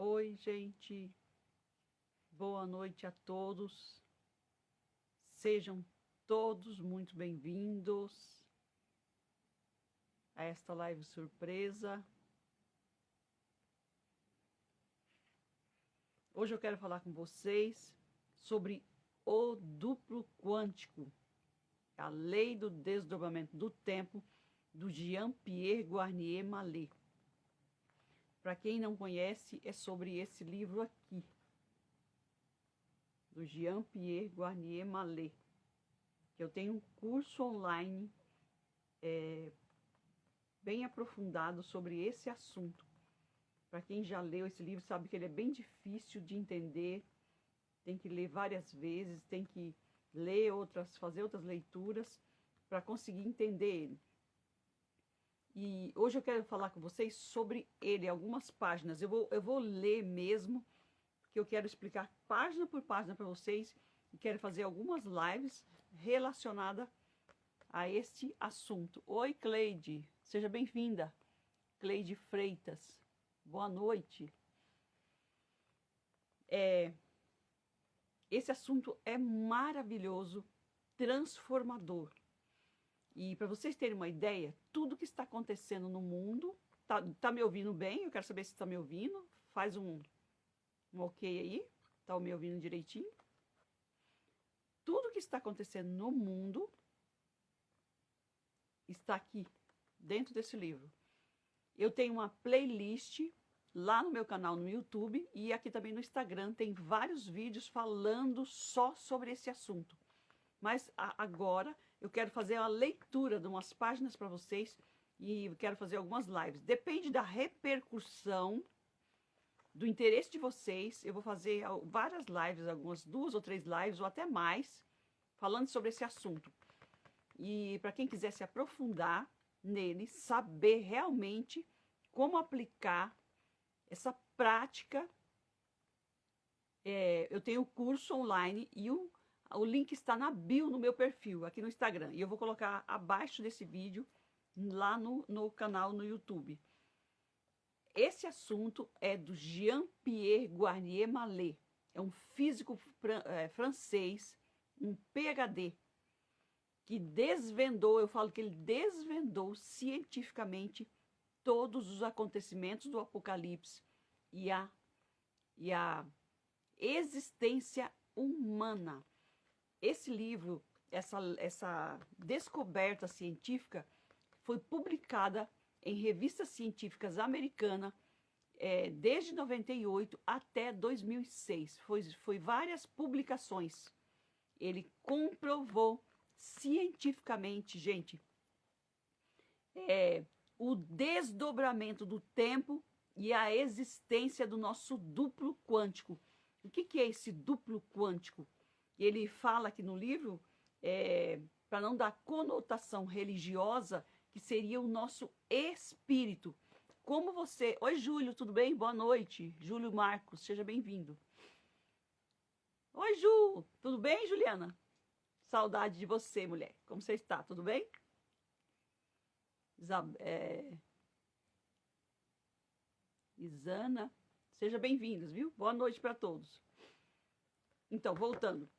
Oi, gente. Boa noite a todos. Sejam todos muito bem-vindos a esta live surpresa. Hoje eu quero falar com vocês sobre o duplo quântico, a lei do desdobramento do tempo, do Jean-Pierre Guarnier Mallet. Para quem não conhece, é sobre esse livro aqui, do Jean-Pierre Guarnier Mallet, que eu tenho um curso online bem aprofundado sobre esse assunto. Para quem já leu esse livro sabe que ele é bem difícil de entender, tem que ler várias vezes, tem que ler outras, fazer outras leituras para conseguir entender ele. E hoje eu quero falar com vocês sobre ele, algumas páginas. Eu vou ler mesmo, porque eu quero explicar página por página para vocês e quero fazer algumas lives relacionadas a este assunto. Oi, Cleide, seja bem-vinda. Cleide Freitas, boa noite. Esse assunto é maravilhoso, transformador. E para vocês terem uma ideia, tudo que está acontecendo no mundo, tá me ouvindo bem? Eu quero saber se está me ouvindo. Faz um ok aí, tá me ouvindo direitinho? Tudo que está acontecendo no mundo está aqui, dentro desse livro. Eu tenho uma playlist lá no meu canal no YouTube e aqui também no Instagram tem vários vídeos falando só sobre esse assunto. Mas agora eu quero fazer uma leitura de umas páginas para vocês e quero fazer algumas lives. Depende da repercussão, do interesse de vocês. Eu vou fazer várias lives, algumas 2 ou 3 lives ou até mais, falando sobre esse assunto. E para quem quiser se aprofundar nele, saber realmente como aplicar essa prática, eu tenho o curso online e o link está na bio no meu perfil, aqui no Instagram. E eu vou colocar abaixo desse vídeo, lá no canal no YouTube. Esse assunto é do Jean-Pierre Guarnier Mallet. É um físico francês, um PhD, que desvendou, eu falo que ele desvendou cientificamente todos os acontecimentos do Apocalipse e a existência humana. Esse livro, essa descoberta científica foi publicada em revistas científicas americanas desde 98 até 2006. Foi várias publicações. Ele comprovou cientificamente, gente, o desdobramento do tempo e a existência do nosso duplo quântico. O que é esse duplo quântico? Ele fala aqui no livro, para não dar conotação religiosa, que seria o nosso espírito. Como você... Oi, Júlio, tudo bem? Boa noite. Júlio Marcos, seja bem-vindo. Oi, Ju, tudo bem, Juliana? Saudade de você, mulher. Como você está? Tudo bem? Isana, seja bem-vindos, viu? Boa noite para todos. Então, voltando.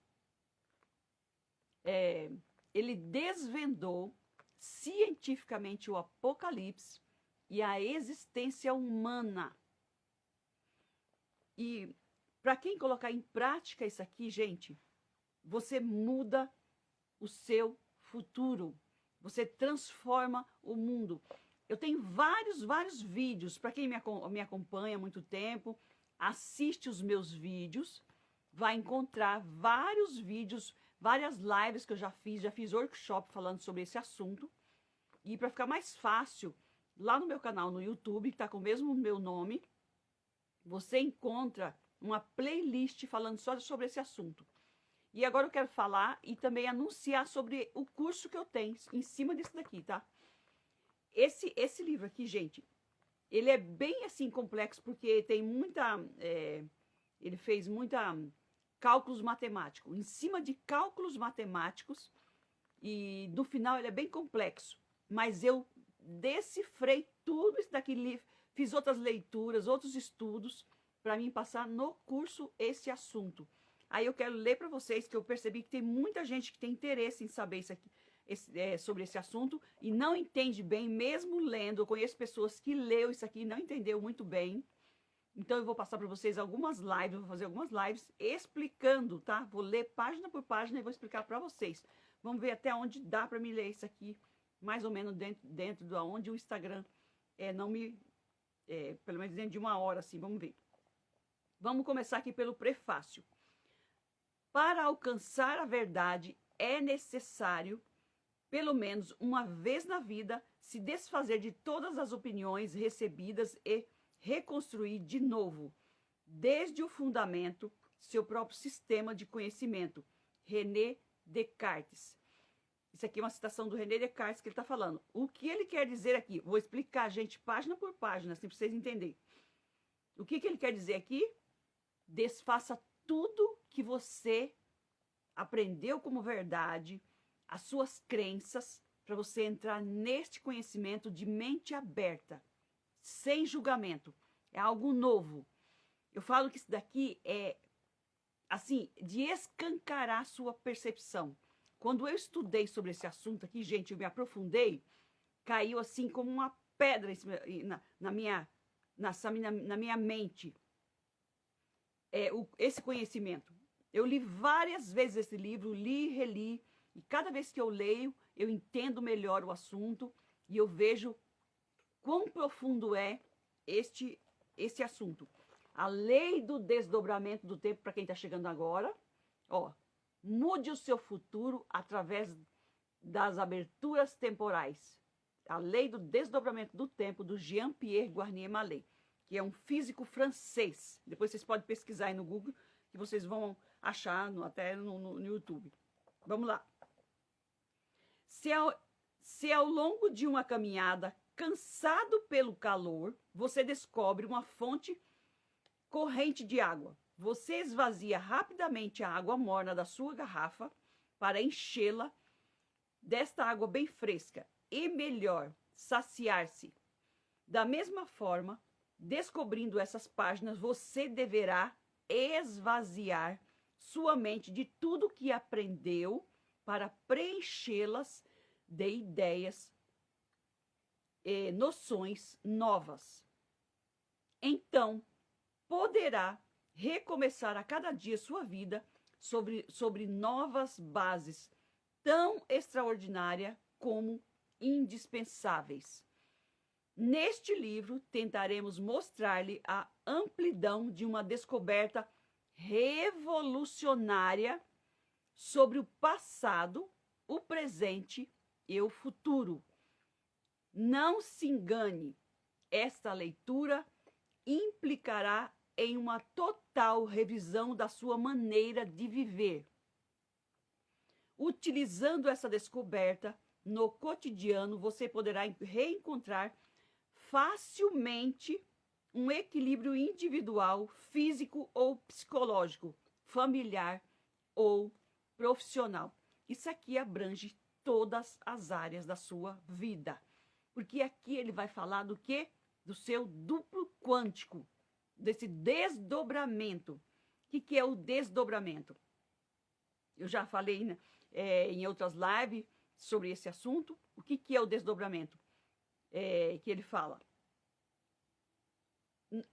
Ele desvendou cientificamente o Apocalipse e a existência humana. E para quem colocar em prática isso aqui, gente, você muda o seu futuro. Você transforma o mundo. Eu tenho vários vídeos. Para quem me acompanha há muito tempo, assiste os meus vídeos, vai encontrar vários vídeos, várias lives que eu já fiz workshop falando sobre esse assunto. E para ficar mais fácil, lá no meu canal no YouTube, que está com o mesmo meu nome, você encontra uma playlist falando só sobre esse assunto. E agora eu quero falar e também anunciar sobre o curso que eu tenho em cima disso daqui, tá? Esse livro aqui, gente, ele é bem assim complexo porque tem ele fez muita cálculos matemáticos. Em cima de cálculos matemáticos e no final ele é bem complexo. Mas eu decifrei tudo isso daqui, fiz outras leituras, outros estudos para mim passar no curso esse assunto. Aí eu quero ler para vocês, que eu percebi que tem muita gente que tem interesse em saber isso aqui, sobre esse assunto e não entende bem, mesmo lendo. Eu conheço pessoas que leu isso aqui e não entendeu muito bem. Então eu vou passar para vocês algumas lives, vou fazer algumas lives explicando, tá? Vou ler página por página e vou explicar para vocês. Vamos ver até onde dá para me ler isso aqui, mais ou menos dentro de onde o Instagram não me... pelo menos dentro de 1 hora, assim, vamos ver. Vamos começar aqui pelo prefácio. Para alcançar a verdade, é necessário, pelo menos uma vez na vida, se desfazer de todas as opiniões recebidas e reconstruir de novo, desde o fundamento, seu próprio sistema de conhecimento. René Descartes. Isso aqui é uma citação do René Descartes que ele está falando. O que ele quer dizer aqui? Vou explicar, gente, página por página, assim, para vocês entenderem. O que ele quer dizer aqui? Desfaça tudo que você aprendeu como verdade, as suas crenças, para você entrar neste conhecimento de mente aberta, sem julgamento. É algo novo. Eu falo que isso daqui é, assim, de escancarar a sua percepção. Quando eu estudei sobre esse assunto aqui, gente, eu me aprofundei, caiu assim como uma pedra na minha mente. Esse conhecimento. Eu li várias esse esse livro, li e reli, e cada vez que eu leio, eu entendo melhor o assunto e eu vejo quão profundo é este assunto. A lei do desdobramento do tempo, para quem está chegando agora, ó, mude o seu futuro através das aberturas temporais. A lei do desdobramento do tempo, do Jean-Pierre Guarnier-Mallet, que é um físico francês. Depois vocês podem pesquisar aí no Google, que vocês vão achar até no YouTube. Vamos lá. Se ao longo de uma caminhada, cansado pelo calor, você descobre uma fonte corrente de água, você esvazia rapidamente a água morna da sua garrafa para enchê-la desta água bem fresca e melhor saciar-se. Da mesma forma, descobrindo essas páginas, você deverá esvaziar sua mente de tudo que aprendeu para preenchê-las de ideias e noções novas. Então, poderá recomeçar a cada dia sua vida sobre novas bases, tão extraordinárias como indispensáveis. Neste livro, tentaremos mostrar-lhe a amplidão de uma descoberta revolucionária sobre o passado, o presente e o futuro. Não se engane, esta leitura implicará em uma total revisão da sua maneira de viver. Utilizando essa descoberta no cotidiano, você poderá reencontrar facilmente um equilíbrio individual, físico ou psicológico, familiar ou profissional. Isso aqui abrange todas as áreas da sua vida. Porque aqui ele vai falar do quê? Do seu duplo quântico, desse desdobramento. O que é o desdobramento? Eu já falei, né, em outras lives sobre esse assunto. O que é o desdobramento? Que ele fala.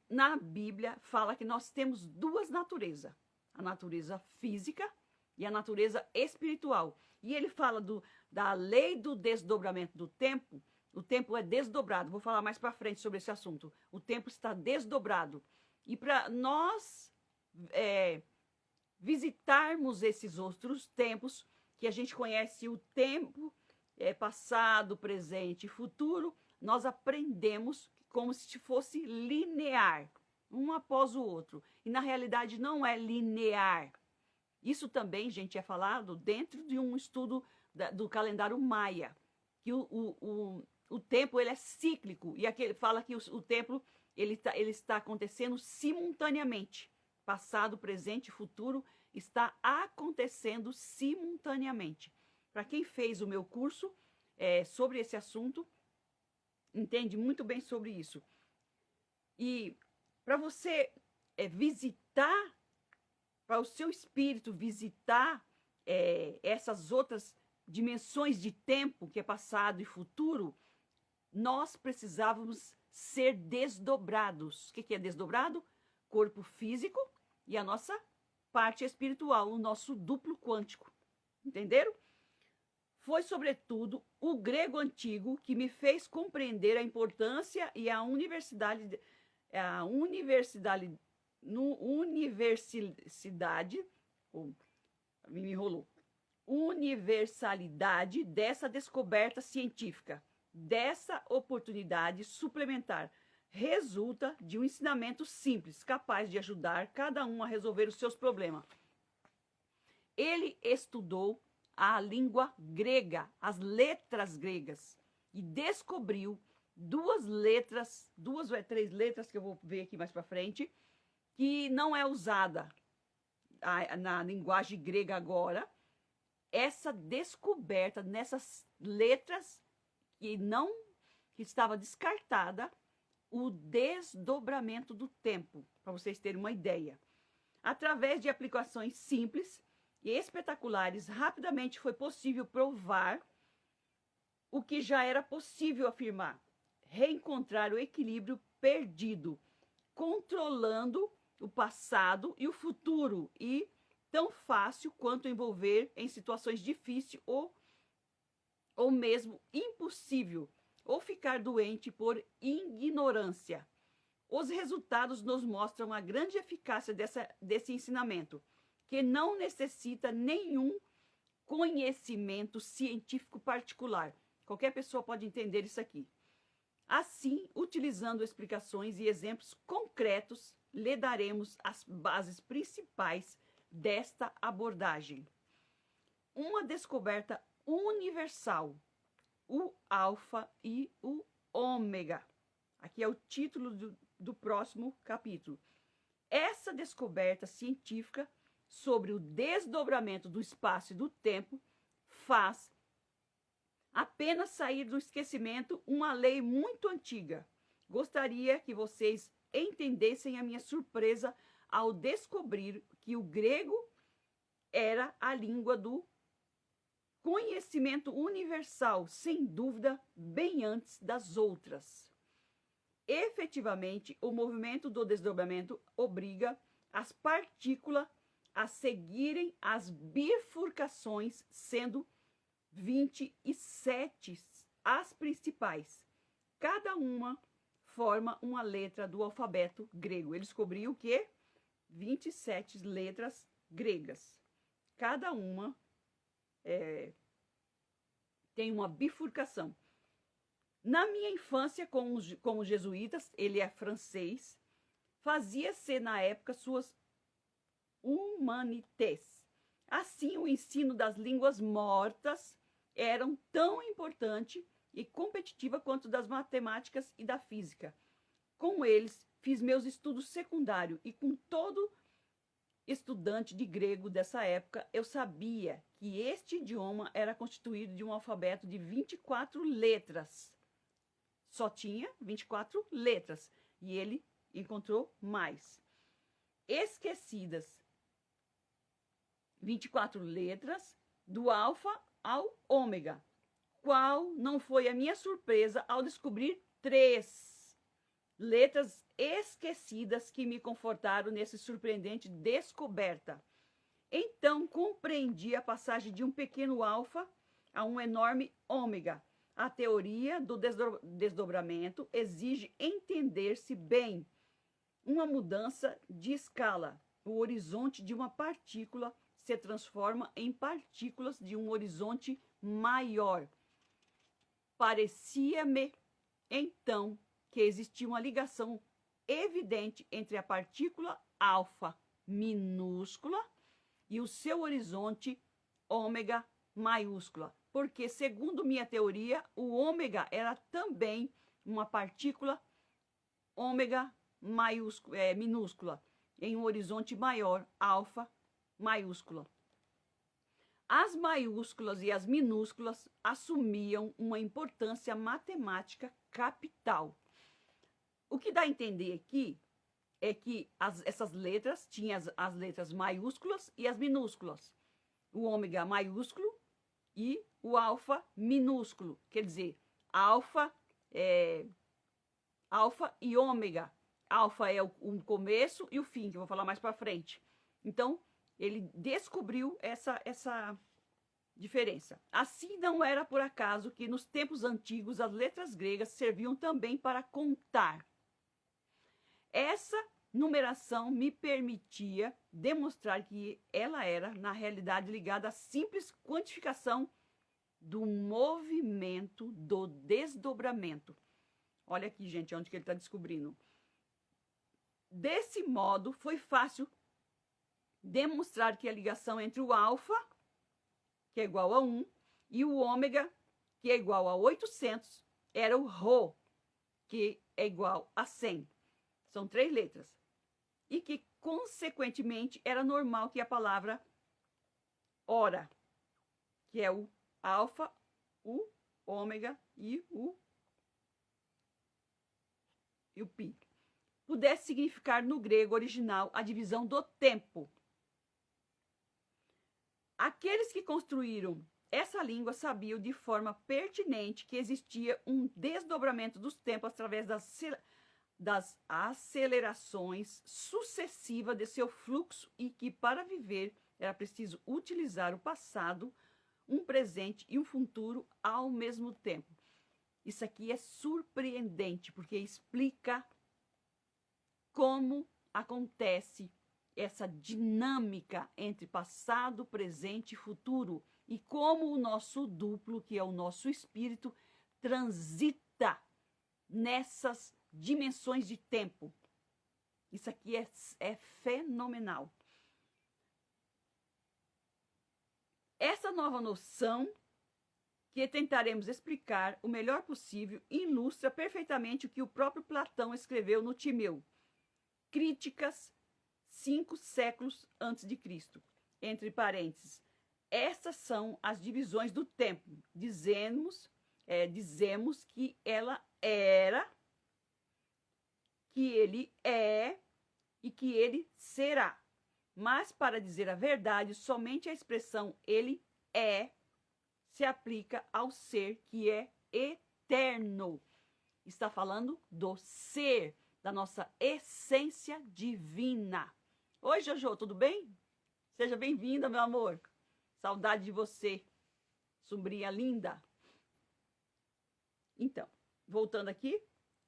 Na Bíblia, fala que nós temos duas naturezas. A natureza física e a natureza espiritual. E ele fala da lei do desdobramento do tempo. O tempo é desdobrado. Vou falar mais para frente sobre esse assunto. O tempo está desdobrado. E para nós visitarmos esses outros tempos, que a gente conhece o tempo passado, presente e futuro, nós aprendemos como se fosse linear, um após o outro. E na realidade não é linear. Isso também, gente, é falado dentro de um estudo do calendário maia, que o tempo ele é cíclico, e aqui ele fala que o tempo ele está acontecendo simultaneamente. Passado, presente e futuro está acontecendo simultaneamente. Para quem fez o meu curso sobre esse assunto, entende muito bem sobre isso. E para você visitar, para o seu espírito visitar essas outras dimensões de tempo, que é passado e futuro, nós precisávamos ser desdobrados. O que é desdobrado? Corpo físico e a nossa parte espiritual, o nosso duplo quântico. Entenderam? Foi, sobretudo, o grego antigo que me fez compreender a importância e a universidade, me enrolou, universalidade dessa descoberta científica, dessa oportunidade suplementar. Resulta de um ensinamento simples, capaz de ajudar cada um a resolver os seus problemas. Ele estudou a língua grega, as letras gregas, e descobriu duas ou três letras, que eu vou ver aqui mais para frente, que não é usada na linguagem grega agora. Essa descoberta nessas letras que estava descartada, o desdobramento do tempo, para vocês terem uma ideia. Através de aplicações simples e espetaculares, rapidamente foi possível provar o que já era possível afirmar: reencontrar o equilíbrio perdido, controlando o passado e o futuro, e tão fácil quanto envolver em situações difíceis ou mesmo impossível, ou ficar doente por ignorância. Os resultados nos mostram a grande eficácia desse ensinamento, que não necessita nenhum conhecimento científico particular. Qualquer pessoa pode entender isso aqui. Assim, utilizando explicações e exemplos concretos, lhe daremos as bases principais desta abordagem. Uma descoberta universal, o alfa e o ômega. Aqui é o título do próximo capítulo. Essa descoberta científica sobre o desdobramento do espaço e do tempo faz apenas sair do esquecimento uma lei muito antiga. Gostaria que vocês entendessem a minha surpresa ao descobrir que o grego era a língua do conhecimento universal, sem dúvida, bem antes das outras. Efetivamente, o movimento do desdobramento obriga as partículas a seguirem as bifurcações, sendo 27 as principais. Cada uma forma uma letra do alfabeto grego. Ele descobriu que 27 letras gregas. Cada uma tem uma bifurcação. Na minha infância com os jesuítas, ele é francês, fazia-se na época suas humanités. Assim, o ensino das línguas mortas eram tão importante e competitiva quanto das matemáticas e da física. Com eles, fiz meus estudos secundários e com todo estudante de grego dessa época, eu sabia que este idioma era constituído de um alfabeto de 24 letras. Só tinha 24 letras e ele encontrou mais. Esquecidas 24 letras do alfa ao ômega. Qual não foi a minha surpresa ao descobrir 3 letras esquecidas que me confortaram nessa surpreendente descoberta. Então compreendi a passagem de um pequeno alfa a um enorme ômega. A teoria do desdobramento exige entender-se bem uma mudança de escala. O horizonte de uma partícula se transforma em partículas de um horizonte maior. Parecia-me, então, que existia uma ligação evidente entre a partícula alfa minúscula e o seu horizonte ômega maiúscula, porque, segundo minha teoria, o ômega era também uma partícula ômega minúscula, em um horizonte maior, alfa maiúscula. As maiúsculas e as minúsculas assumiam uma importância matemática capital. O que dá a entender aqui é que essas letras tinham as letras maiúsculas e as minúsculas. O ômega maiúsculo e o alfa minúsculo. Quer dizer, alfa e ômega. Alfa é o começo e o fim, que eu vou falar mais para frente. Então, ele descobriu essa diferença. Assim, não era por acaso que nos tempos antigos as letras gregas serviam também para contar. Essa numeração me permitia demonstrar que ela era, na realidade, ligada à simples quantificação do movimento do desdobramento. Olha aqui, gente, onde que ele está descobrindo. Desse modo, foi fácil demonstrar que a ligação entre o alfa, que é igual a 1, e o ômega, que é igual a 800, era o Rho, que é igual a 100. São 3 letras. E que, consequentemente, era normal que a palavra hora, que é o alfa, o ômega e o pi, pudesse significar no grego original a divisão do tempo. Aqueles que construíram essa língua sabiam de forma pertinente que existia um desdobramento dos tempos através das acelerações sucessivas de seu fluxo e que para viver era preciso utilizar o passado, um presente e um futuro ao mesmo tempo. Isso aqui é surpreendente porque explica como acontece essa dinâmica entre passado, presente e futuro e como o nosso duplo, que é o nosso espírito, transita nessas dimensões de tempo. Isso aqui é fenomenal. Essa nova noção, que tentaremos explicar o melhor possível, ilustra perfeitamente o que o próprio Platão escreveu no Timeu, Críticas, 5 séculos antes de Cristo. Entre parênteses, essas são as divisões do tempo. Dizemos que ela era, que ele é e que ele será. Mas, para dizer a verdade, somente a expressão ele é se aplica ao ser que é eterno. Está falando do ser, da nossa essência divina. Oi, Jojo, tudo bem? Seja bem-vinda, meu amor. Saudade de você, sobrinha linda. Então, voltando aqui,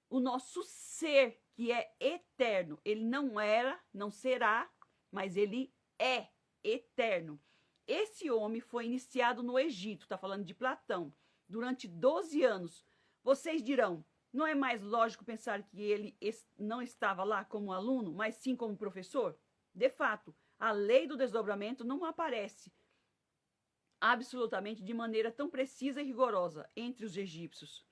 o nosso ser que é eterno, ele não era, não será, mas ele é eterno. Esse homem foi iniciado no Egito, está falando de Platão, durante 12 anos. Vocês dirão, não é mais lógico pensar que ele não estava lá como aluno, mas sim como professor? De fato, a lei do desdobramento não aparece absolutamente de maneira tão precisa e rigorosa entre os egípcios.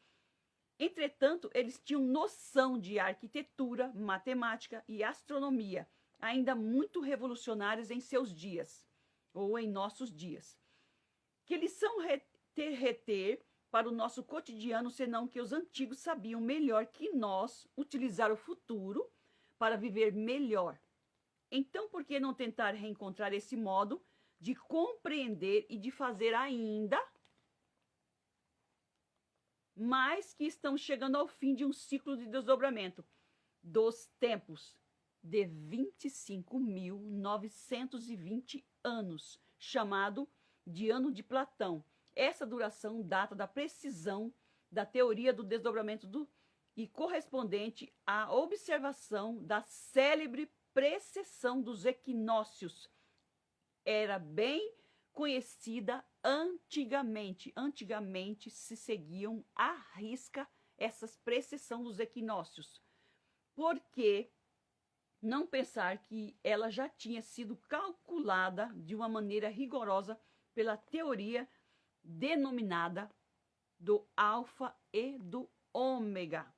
Entretanto, eles tinham noção de arquitetura, matemática e astronomia, ainda muito revolucionárias em seus dias, ou em nossos dias. Que lição reter para o nosso cotidiano, senão que os antigos sabiam melhor que nós utilizar o futuro para viver melhor. Então, por que não tentar reencontrar esse modo de compreender e de fazer ainda mais que estão chegando ao fim de um ciclo de desdobramento dos tempos de 25.920 anos, chamado de Ano de Platão. Essa duração data da precisão da teoria do desdobramento e correspondente à observação da célebre precessão dos equinócios. Era bem conhecida antigamente. Antigamente se seguiam à risca essas precessão dos equinócios. Por que não pensar que ela já tinha sido calculada de uma maneira rigorosa pela teoria denominada do alfa e do ômega?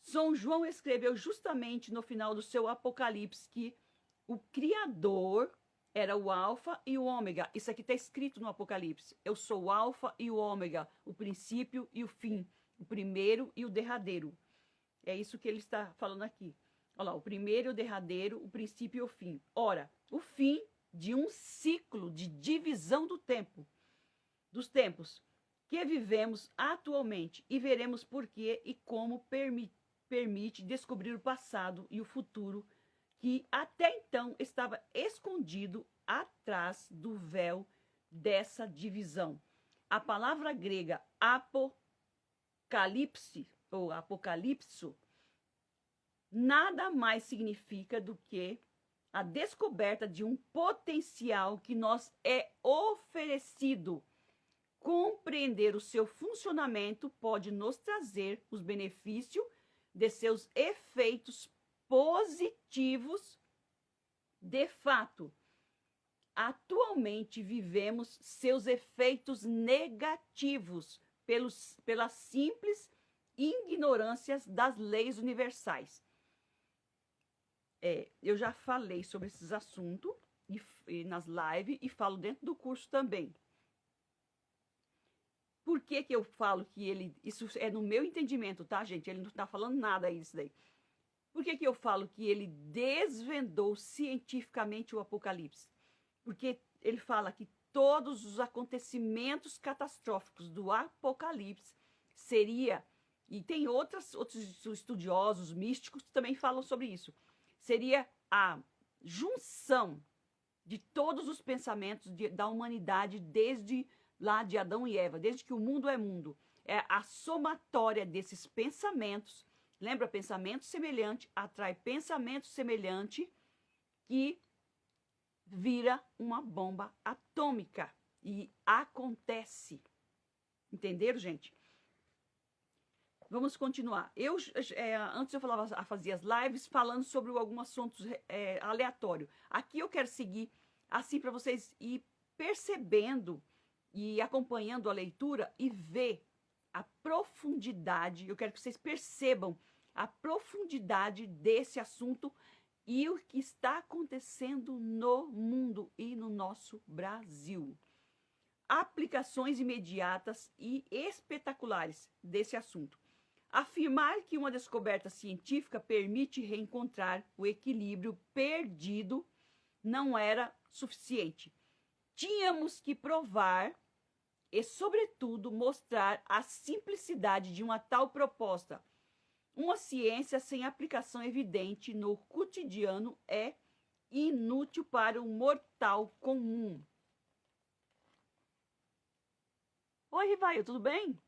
São João escreveu justamente no final do seu Apocalipse que o Criador era o alfa e o ômega. Isso aqui está escrito no Apocalipse. Eu sou o alfa e o ômega, o princípio e o fim, o primeiro e o derradeiro. É isso que ele está falando aqui. Olha lá, o primeiro e o derradeiro, o princípio e o fim. Ora, o fim de um ciclo de divisão do tempo, dos tempos que vivemos atualmente, e veremos por que e como permite descobrir o passado e o futuro que até então estava escondido atrás do véu dessa divisão. A palavra grega apocalipse ou apocalipso nada mais significa do que a descoberta de um potencial que nos é oferecido. Compreender o seu funcionamento pode nos trazer os benefícios de seus efeitos positivos. De fato, atualmente vivemos seus efeitos negativos pelas simples ignorâncias das leis universais. Eu já falei sobre esses assuntos e nas lives e falo dentro do curso também. Por que eu falo que isso é no meu entendimento, tá, gente? Ele não está falando nada aí disso daí. Por que eu falo que ele desvendou cientificamente o Apocalipse? Porque ele fala que todos os acontecimentos catastróficos do Apocalipse seria, e tem outros estudiosos místicos que também falam sobre isso, seria a junção de todos os pensamentos da humanidade desde lá de Adão e Eva, desde que o mundo é mundo. É a somatória desses pensamentos. Lembra, pensamento semelhante atrai pensamento semelhante, que vira uma bomba atômica. E acontece. Entenderam, gente? Vamos continuar. Antes eu fazia as lives falando sobre alguns assuntos aleatórios. Aqui eu quero seguir assim para vocês ir percebendo e acompanhando a leitura e ver a profundidade. Eu quero que vocês percebam a profundidade desse assunto e o que está acontecendo no mundo e no nosso Brasil. Aplicações imediatas e espetaculares desse assunto. Afirmar que uma descoberta científica permite reencontrar o equilíbrio perdido não era suficiente. Tínhamos que provar e, sobretudo, mostrar a simplicidade de uma tal proposta. Uma ciência sem aplicação evidente no cotidiano é inútil para o mortal comum. Oi, Rivaio, tudo bem?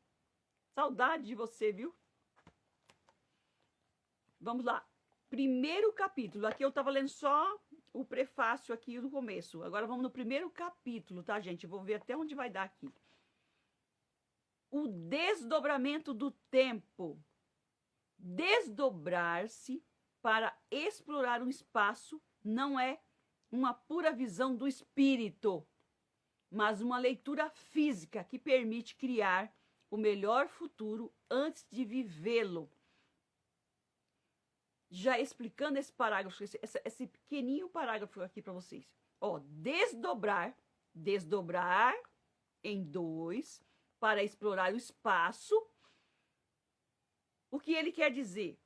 Saudade de você, viu? Vamos lá. Primeiro capítulo. Aqui eu estava lendo só o prefácio aqui no começo. Agora vamos no primeiro capítulo, tá, gente? Vou ver até onde vai dar aqui. O desdobramento do tempo. Desdobrar-se para explorar um espaço não é uma pura visão do espírito, mas uma leitura física que permite criar o melhor futuro antes de vivê-lo. Já explicando esse parágrafo, esse pequenininho parágrafo aqui para vocês. Ó, desdobrar em dois para explorar o espaço. O que ele quer dizer?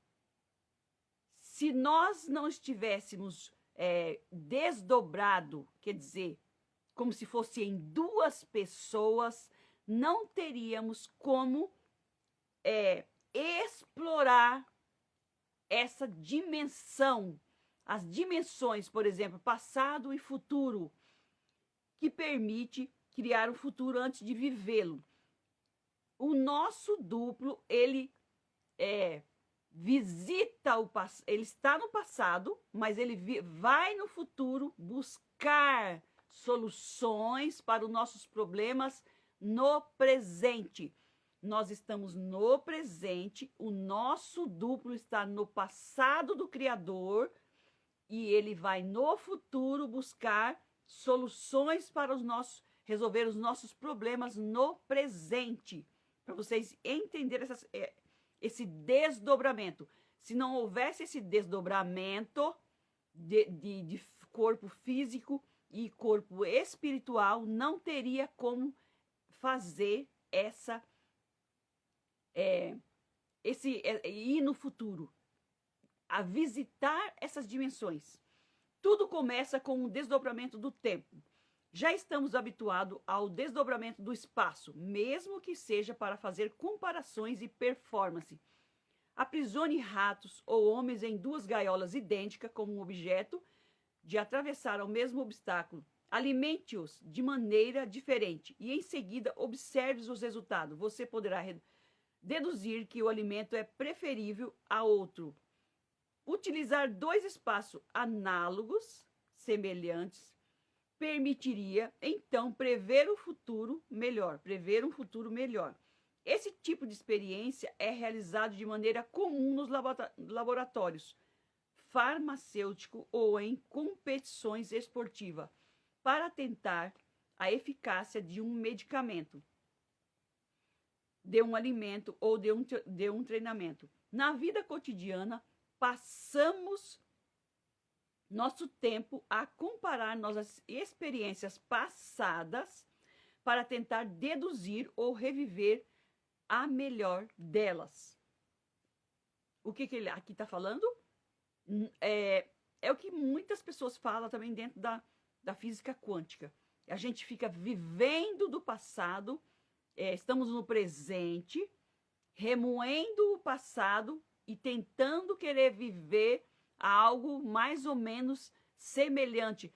Se nós não estivéssemos desdobrado, quer dizer, como se fosse em duas pessoas, não teríamos como explorar essa dimensão, as dimensões, por exemplo, passado e futuro, que permite criar o futuro antes de vivê-lo. O nosso duplo, ele visita o passado, ele está no passado, mas ele vai no futuro buscar soluções para os nossos problemas no presente. Nós estamos no presente, o nosso duplo está no passado do Criador e ele vai no futuro buscar soluções para resolver os nossos problemas no presente. Para vocês entenderem esse desdobramento. Se não houvesse esse desdobramento de corpo físico e corpo espiritual, não teria como fazer ir no futuro. a visitar essas dimensões. Tudo começa com um desdobramento do tempo. Já estamos habituados ao desdobramento do espaço, mesmo que seja para fazer comparações e performance. Aprisione ratos ou homens em duas gaiolas idênticas como um objeto de atravessar o mesmo obstáculo. Alimente-os de maneira diferente e em seguida observe os resultados. Você poderá deduzir que o alimento é preferível a outro. Utilizar dois espaços análogos, semelhantes, permitiria, então, prever um futuro melhor. Esse tipo de experiência é realizado de maneira comum nos laboratórios farmacêuticos ou em competições esportivas, para tentar a eficácia de um medicamento, de um alimento ou de um treinamento. Na vida cotidiana, passamos nosso tempo a comparar nossas experiências passadas para tentar deduzir ou reviver a melhor delas. O que ele aqui está falando? É o que muitas pessoas falam também dentro da física quântica. A gente fica vivendo do passado, estamos no presente, remoendo o passado e tentando querer viver algo mais ou menos semelhante.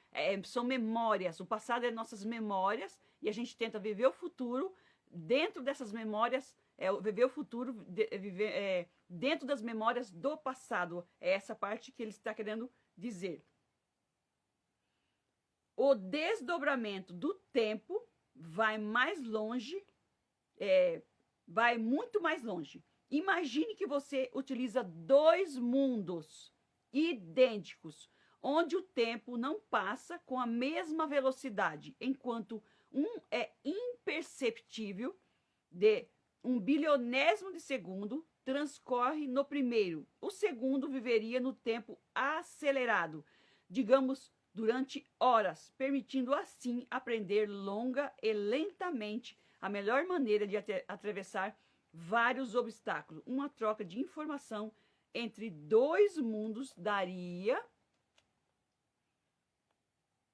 São memórias, o passado é nossas memórias e a gente tenta viver o futuro dentro dessas memórias, viver o futuro dentro das memórias do passado. É essa parte que ele está querendo dizer. O desdobramento do tempo vai mais longe, vai muito mais longe. Imagine que você utiliza dois mundos idênticos, onde o tempo não passa com a mesma velocidade, enquanto um é imperceptível, de 1/1000º de segundo, transcorre no primeiro. O segundo viveria no tempo acelerado, digamos, durante horas, permitindo assim aprender longa e lentamente a melhor maneira de atravessar vários obstáculos. Uma troca de informação entre dois mundos daria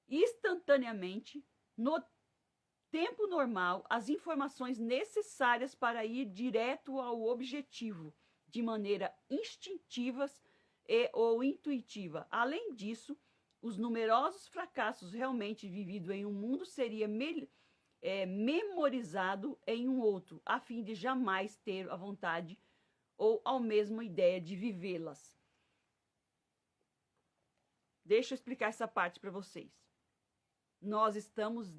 instantaneamente, no tempo normal, as informações necessárias para ir direto ao objetivo, de maneira instintiva ou intuitiva. Além disso, os numerosos fracassos realmente vividos em um mundo seria memorizado em um outro, a fim de jamais ter a vontade ou a mesma ideia de vivê-las. Deixa eu explicar essa parte para vocês. Nós estamos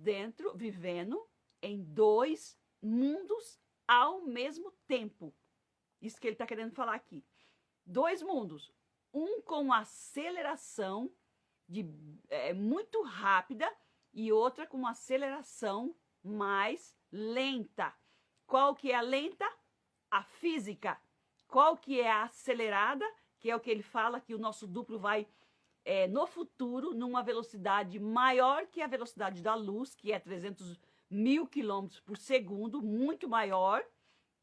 vivendo em dois mundos ao mesmo tempo. Isso que ele está querendo falar aqui. Dois mundos. Um com aceleração muito rápida e outra com uma aceleração mais lenta. Qual que é a lenta? A física. Qual que é a acelerada? Que é o que ele fala que o nosso duplo vai no futuro numa velocidade maior que a velocidade da luz, que é 300.000 quilômetros por segundo, muito maior,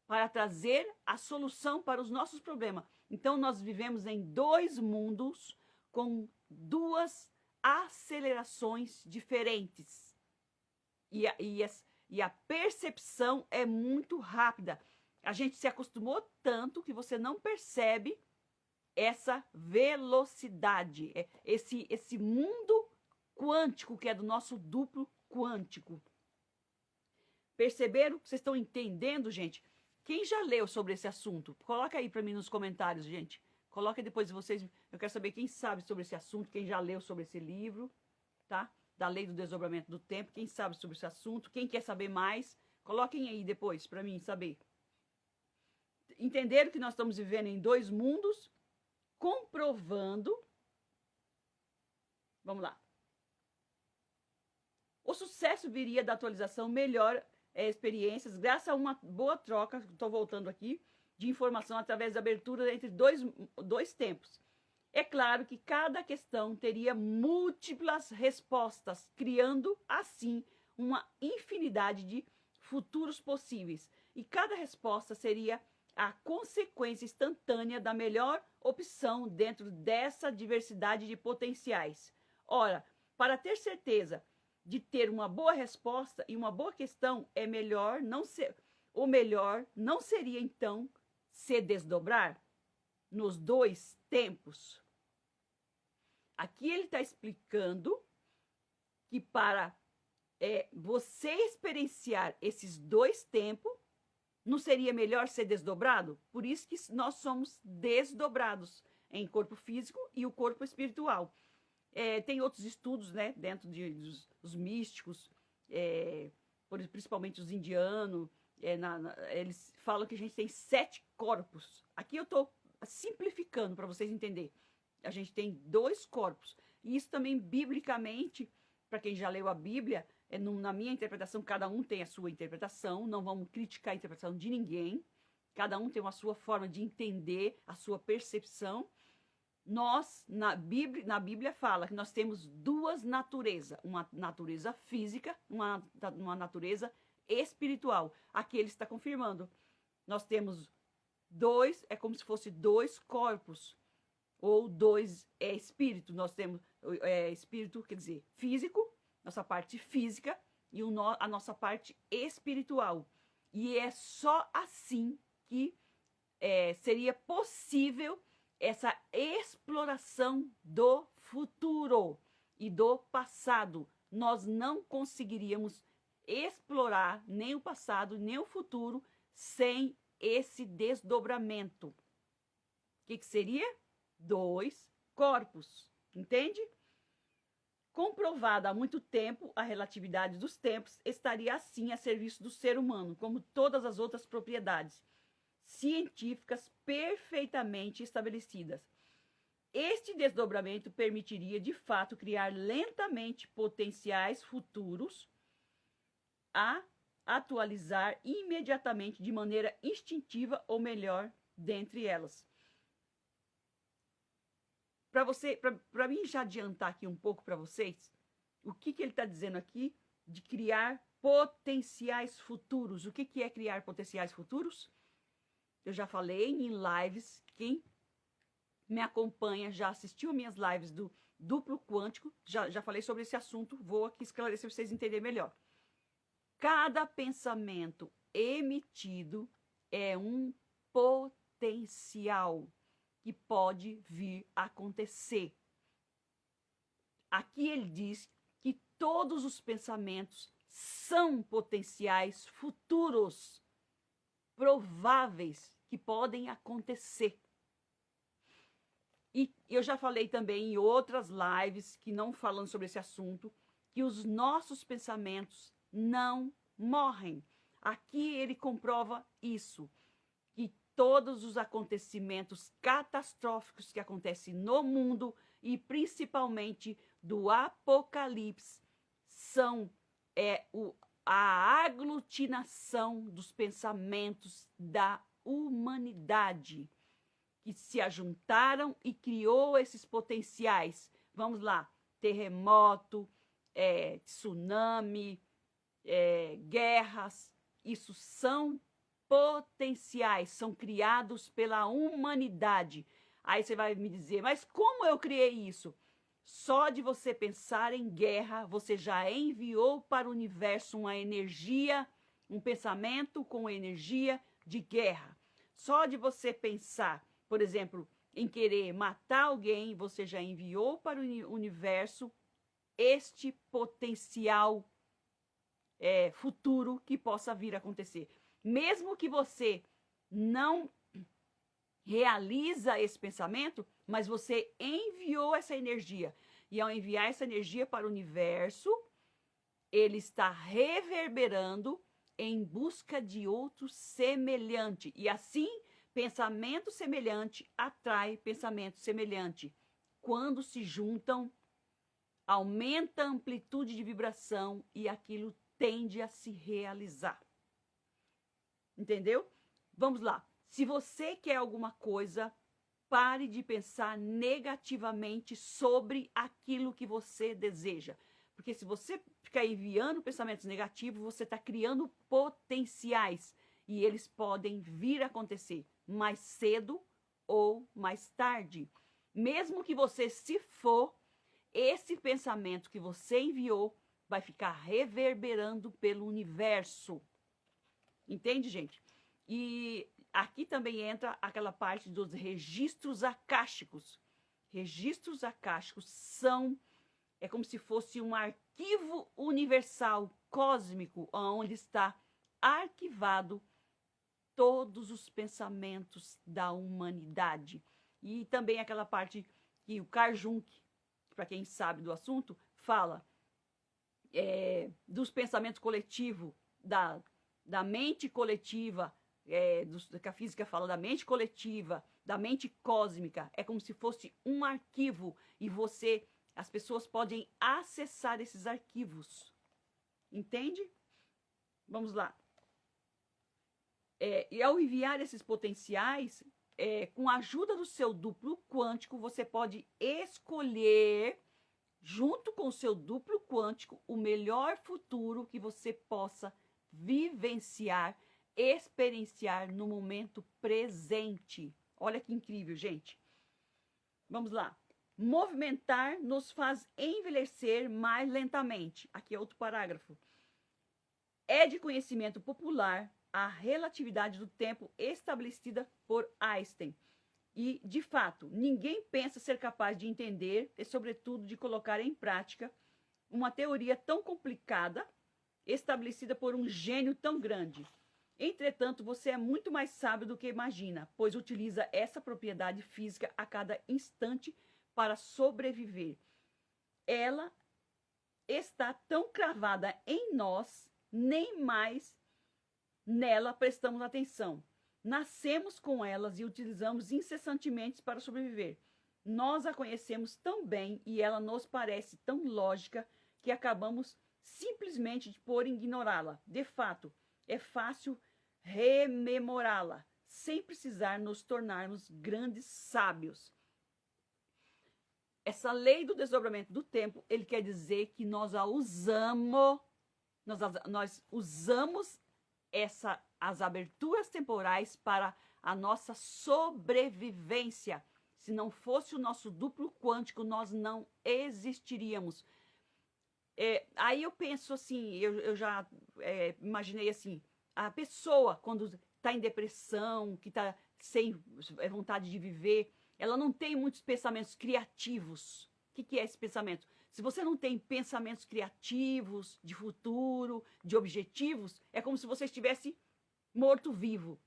para trazer a solução para os nossos problemas. Então, nós vivemos em dois mundos com duas acelerações diferentes. E a percepção é muito rápida. A gente se acostumou tanto que você não percebe essa velocidade, esse mundo quântico que é do nosso duplo quântico. Perceberam? Vocês estão entendendo, gente? Quem já leu sobre esse assunto? Coloca aí para mim nos comentários, gente. Coloca depois vocês. Eu quero saber quem sabe sobre esse assunto, quem já leu sobre esse livro, tá? Da lei do desdobramento do tempo. Quem sabe sobre esse assunto? Quem quer saber mais? Coloquem aí depois para mim saber. Entenderam que nós estamos vivendo em dois mundos, comprovando. Vamos lá. O sucesso viria da atualização melhor experiências, graças a uma boa troca, estou voltando aqui, de informação através da abertura entre dois tempos. É claro que cada questão teria múltiplas respostas, criando, assim, uma infinidade de futuros possíveis. E cada resposta seria a consequência instantânea da melhor opção dentro dessa diversidade de potenciais. Ora, para ter certeza de ter uma boa resposta e uma boa questão, é melhor não ser, o melhor não seria então se desdobrar nos dois tempos. Aqui ele está explicando que para você experienciar esses dois tempos, não seria melhor ser desdobrado? Por isso que nós somos desdobrados em corpo físico e o corpo espiritual. Tem outros estudos, né, dentro dos místicos, principalmente os indianos, eles falam que a gente tem 7 corpos. Aqui eu estou simplificando para vocês entenderem. A gente tem 2 corpos. E isso também, biblicamente, para quem já leu a Bíblia, na minha interpretação, cada um tem a sua interpretação, não vamos criticar a interpretação de ninguém, cada um tem a sua forma de entender, a sua percepção. Nós, na Bíblia fala que nós temos 2 naturezas, uma natureza física, uma natureza espiritual. Aqui ele está confirmando. Nós temos 2, é como se fosse 2 corpos, ou 2 espíritos. Nós temos espírito, quer dizer, físico, nossa parte física, e a nossa parte espiritual. E é só assim que seria possível essa exploração do futuro e do passado. Nós não conseguiríamos explorar nem o passado, nem o futuro sem esse desdobramento. O que seria? 2 corpos, entende? Comprovada há muito tempo, a relatividade dos tempos estaria assim a serviço do ser humano, como todas as outras propriedades científicas perfeitamente estabelecidas. Este desdobramento permitiria, de fato, criar lentamente potenciais futuros a atualizar imediatamente de maneira instintiva ou melhor dentre elas. Para mim já adiantar aqui um pouco para vocês, o que ele está dizendo aqui de criar potenciais futuros. O que é criar potenciais futuros? Eu já falei em lives, quem me acompanha já assistiu minhas lives do duplo quântico, já falei sobre esse assunto, vou aqui esclarecer para vocês entenderem melhor. Cada pensamento emitido é um potencial que pode vir a acontecer. Aqui ele diz que todos os pensamentos são potenciais futuros, prováveis, que podem acontecer. E eu já falei também em outras lives, que não falando sobre esse assunto, que os nossos pensamentos não morrem. Aqui ele comprova isso, que todos os acontecimentos catastróficos que acontecem no mundo e principalmente do Apocalipse são a aglutinação dos pensamentos da humanidade que se ajuntaram e criou esses potenciais. Vamos lá, terremoto, tsunami, guerras, isso são potenciais, são criados pela humanidade. Aí você vai me dizer, mas como eu criei isso? Só de você pensar em guerra, você já enviou para o universo uma energia, um pensamento com energia de guerra. Só de você pensar, por exemplo, em querer matar alguém, você já enviou para o universo este potencial futuro que possa vir a acontecer. Mesmo que você não realiza esse pensamento, mas você enviou essa energia. E ao enviar essa energia para o universo, ele está reverberando em busca de outro semelhante. E assim, pensamento semelhante atrai pensamento semelhante. Quando se juntam, aumenta a amplitude de vibração e aquilo tende a se realizar. Entendeu? Vamos lá. Se você quer alguma coisa, pare de pensar negativamente sobre aquilo que você deseja. Porque se você ficar enviando pensamentos negativos, você está criando potenciais. e eles podem vir a acontecer mais cedo ou mais tarde. Mesmo que você se for, esse pensamento que você enviou vai ficar reverberando pelo universo. Entende, gente? E aqui também entra aquela parte dos registros akáshicos. Registros akáshicos é como se fosse um arquivo universal, cósmico, onde está arquivado todos os pensamentos da humanidade. E também aquela parte que o Carl Jung, para quem sabe do assunto, fala dos pensamentos coletivos, da mente coletiva, que a física fala da mente coletiva, da mente cósmica. É como se fosse um arquivo e as pessoas podem acessar esses arquivos. Entende? Vamos lá. E ao enviar esses potenciais, com a ajuda do seu duplo quântico, você pode escolher, junto com o seu duplo quântico, o melhor futuro que você possa vivenciar, experienciar no momento presente. Olha que incrível, gente. Vamos lá. Movimentar nos faz envelhecer mais lentamente. Aqui é outro parágrafo. É de conhecimento popular a relatividade do tempo estabelecida por Einstein. E, de fato, ninguém pensa ser capaz de entender e, sobretudo, de colocar em prática uma teoria tão complicada, estabelecida por um gênio tão grande. Entretanto, você é muito mais sábio do que imagina, pois utiliza essa propriedade física a cada instante para sobreviver. Ela está tão cravada em nós, nem mais nela prestamos atenção. Nascemos com elas e utilizamos incessantemente para sobreviver. Nós a conhecemos tão bem e ela nos parece tão lógica que acabamos simplesmente por ignorá-la. De fato, é fácil rememorá-la, sem precisar nos tornarmos grandes sábios. Essa lei do desdobramento do tempo, ele quer dizer que nós usamos as aberturas temporais para a nossa sobrevivência. Se não fosse o nosso duplo quântico, nós não existiríamos. Aí eu penso assim, eu já imaginei assim, a pessoa quando está em depressão, que está sem vontade de viver, ela não tem muitos pensamentos criativos. O que é esse pensamento? Se você não tem pensamentos criativos, de futuro, de objetivos, é como se você estivesse morto-vivo.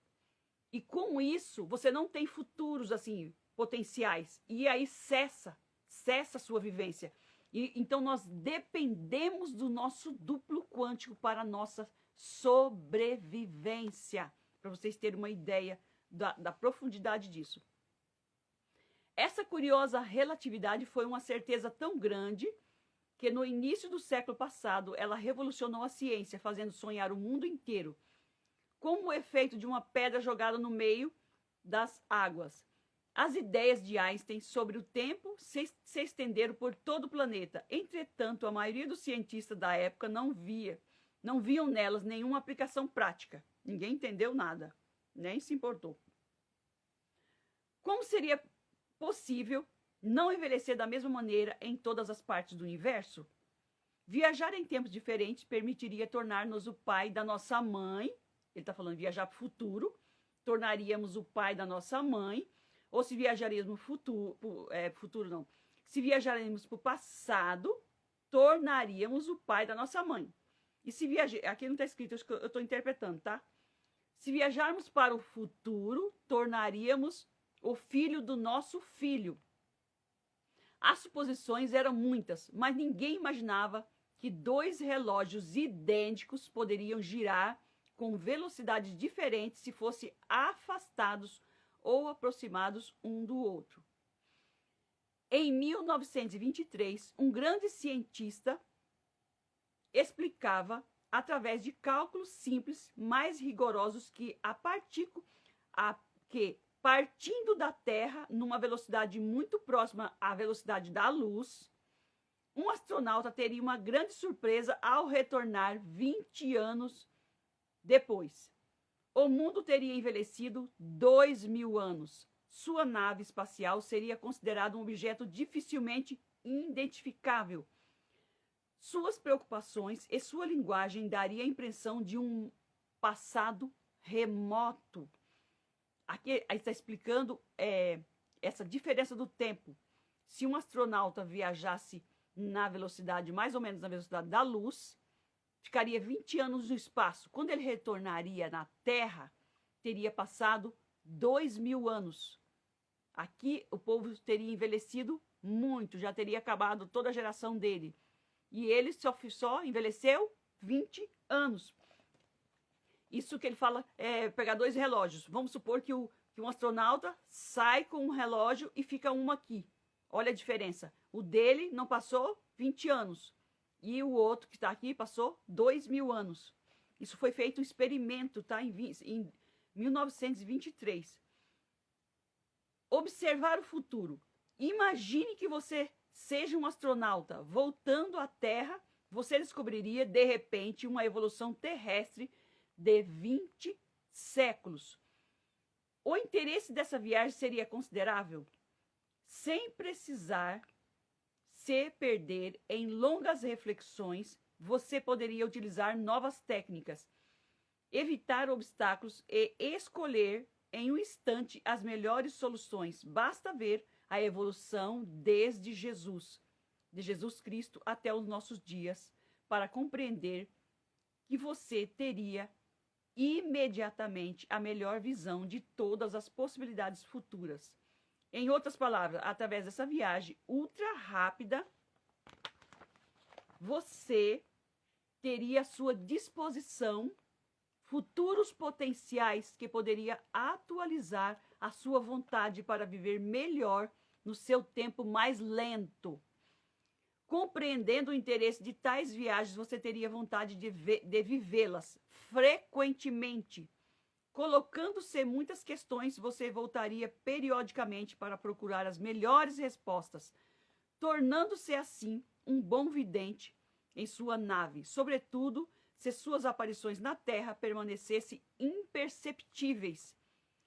E com isso, você não tem futuros assim potenciais. E aí cessa a sua vivência. Então nós dependemos do nosso duplo quântico para a nossa sobrevivência. Para vocês terem uma ideia da profundidade disso. Essa curiosa relatividade foi uma certeza tão grande que no início do século passado ela revolucionou a ciência, fazendo sonhar o mundo inteiro, como o efeito de uma pedra jogada no meio das águas. As ideias de Einstein sobre o tempo se estenderam por todo o planeta. Entretanto, a maioria dos cientistas da época não viam nelas nenhuma aplicação prática. Ninguém entendeu nada, nem se importou. Como seria possível não envelhecer da mesma maneira em todas as partes do universo? Viajar em tempos diferentes permitiria tornar-nos o pai da nossa mãe. Ele está falando de viajar para o futuro. Tornaríamos o pai da nossa mãe. Ou se viajaríamos Se viajaríamos para o passado, tornaríamos o pai da nossa mãe. E se aqui não está escrito, eu estou interpretando, tá? Se viajarmos para o futuro, tornaríamos o filho do nosso filho. As suposições eram muitas, mas ninguém imaginava que dois relógios idênticos poderiam girar com velocidades diferentes se fossem afastados ou aproximados um do outro. Em 1923, um grande cientista explicava, através de cálculos simples, mais rigorosos, que partindo da Terra numa velocidade muito próxima à velocidade da luz, um astronauta teria uma grande surpresa ao retornar 20 anos depois. O mundo teria envelhecido 2.000 anos. Sua nave espacial seria considerada um objeto dificilmente identificável. Suas preocupações e sua linguagem daria a impressão de um passado remoto. Aqui está explicando essa diferença do tempo. Se um astronauta viajasse na velocidade, mais ou menos na velocidade da luz, ficaria 20 anos no espaço. Quando ele retornaria na Terra, teria passado 2.000 anos. Aqui o povo teria envelhecido muito, já teria acabado toda a geração dele. E ele só envelheceu 20 anos. Isso que ele fala é pegar 2 relógios. Vamos supor que um astronauta sai com um relógio e fica um aqui. Olha a diferença. O dele não passou 20 anos. E o outro que está aqui passou 2.000 anos. Isso foi feito um experimento, tá? Em 1923. Observar o futuro. Imagine que você seja um astronauta voltando à Terra. Você descobriria, de repente, uma evolução terrestre de 20 séculos. O interesse dessa viagem seria considerável, sem precisar se perder em longas reflexões. Você poderia utilizar novas técnicas, evitar obstáculos e escolher em um instante as melhores soluções. Basta ver a evolução desde Jesus, de Jesus Cristo até os nossos dias, para compreender que você teria imediatamente a melhor visão de todas as possibilidades futuras. Em outras palavras, através dessa viagem ultra rápida, você teria à sua disposição futuros potenciais que poderia atualizar a sua vontade para viver melhor no seu tempo mais lento. Compreendendo o interesse de tais viagens, você teria vontade de vivê-las frequentemente. Colocando-se muitas questões, você voltaria periodicamente para procurar as melhores respostas, tornando-se assim um bom vidente em sua nave, sobretudo se suas aparições na Terra permanecessem imperceptíveis.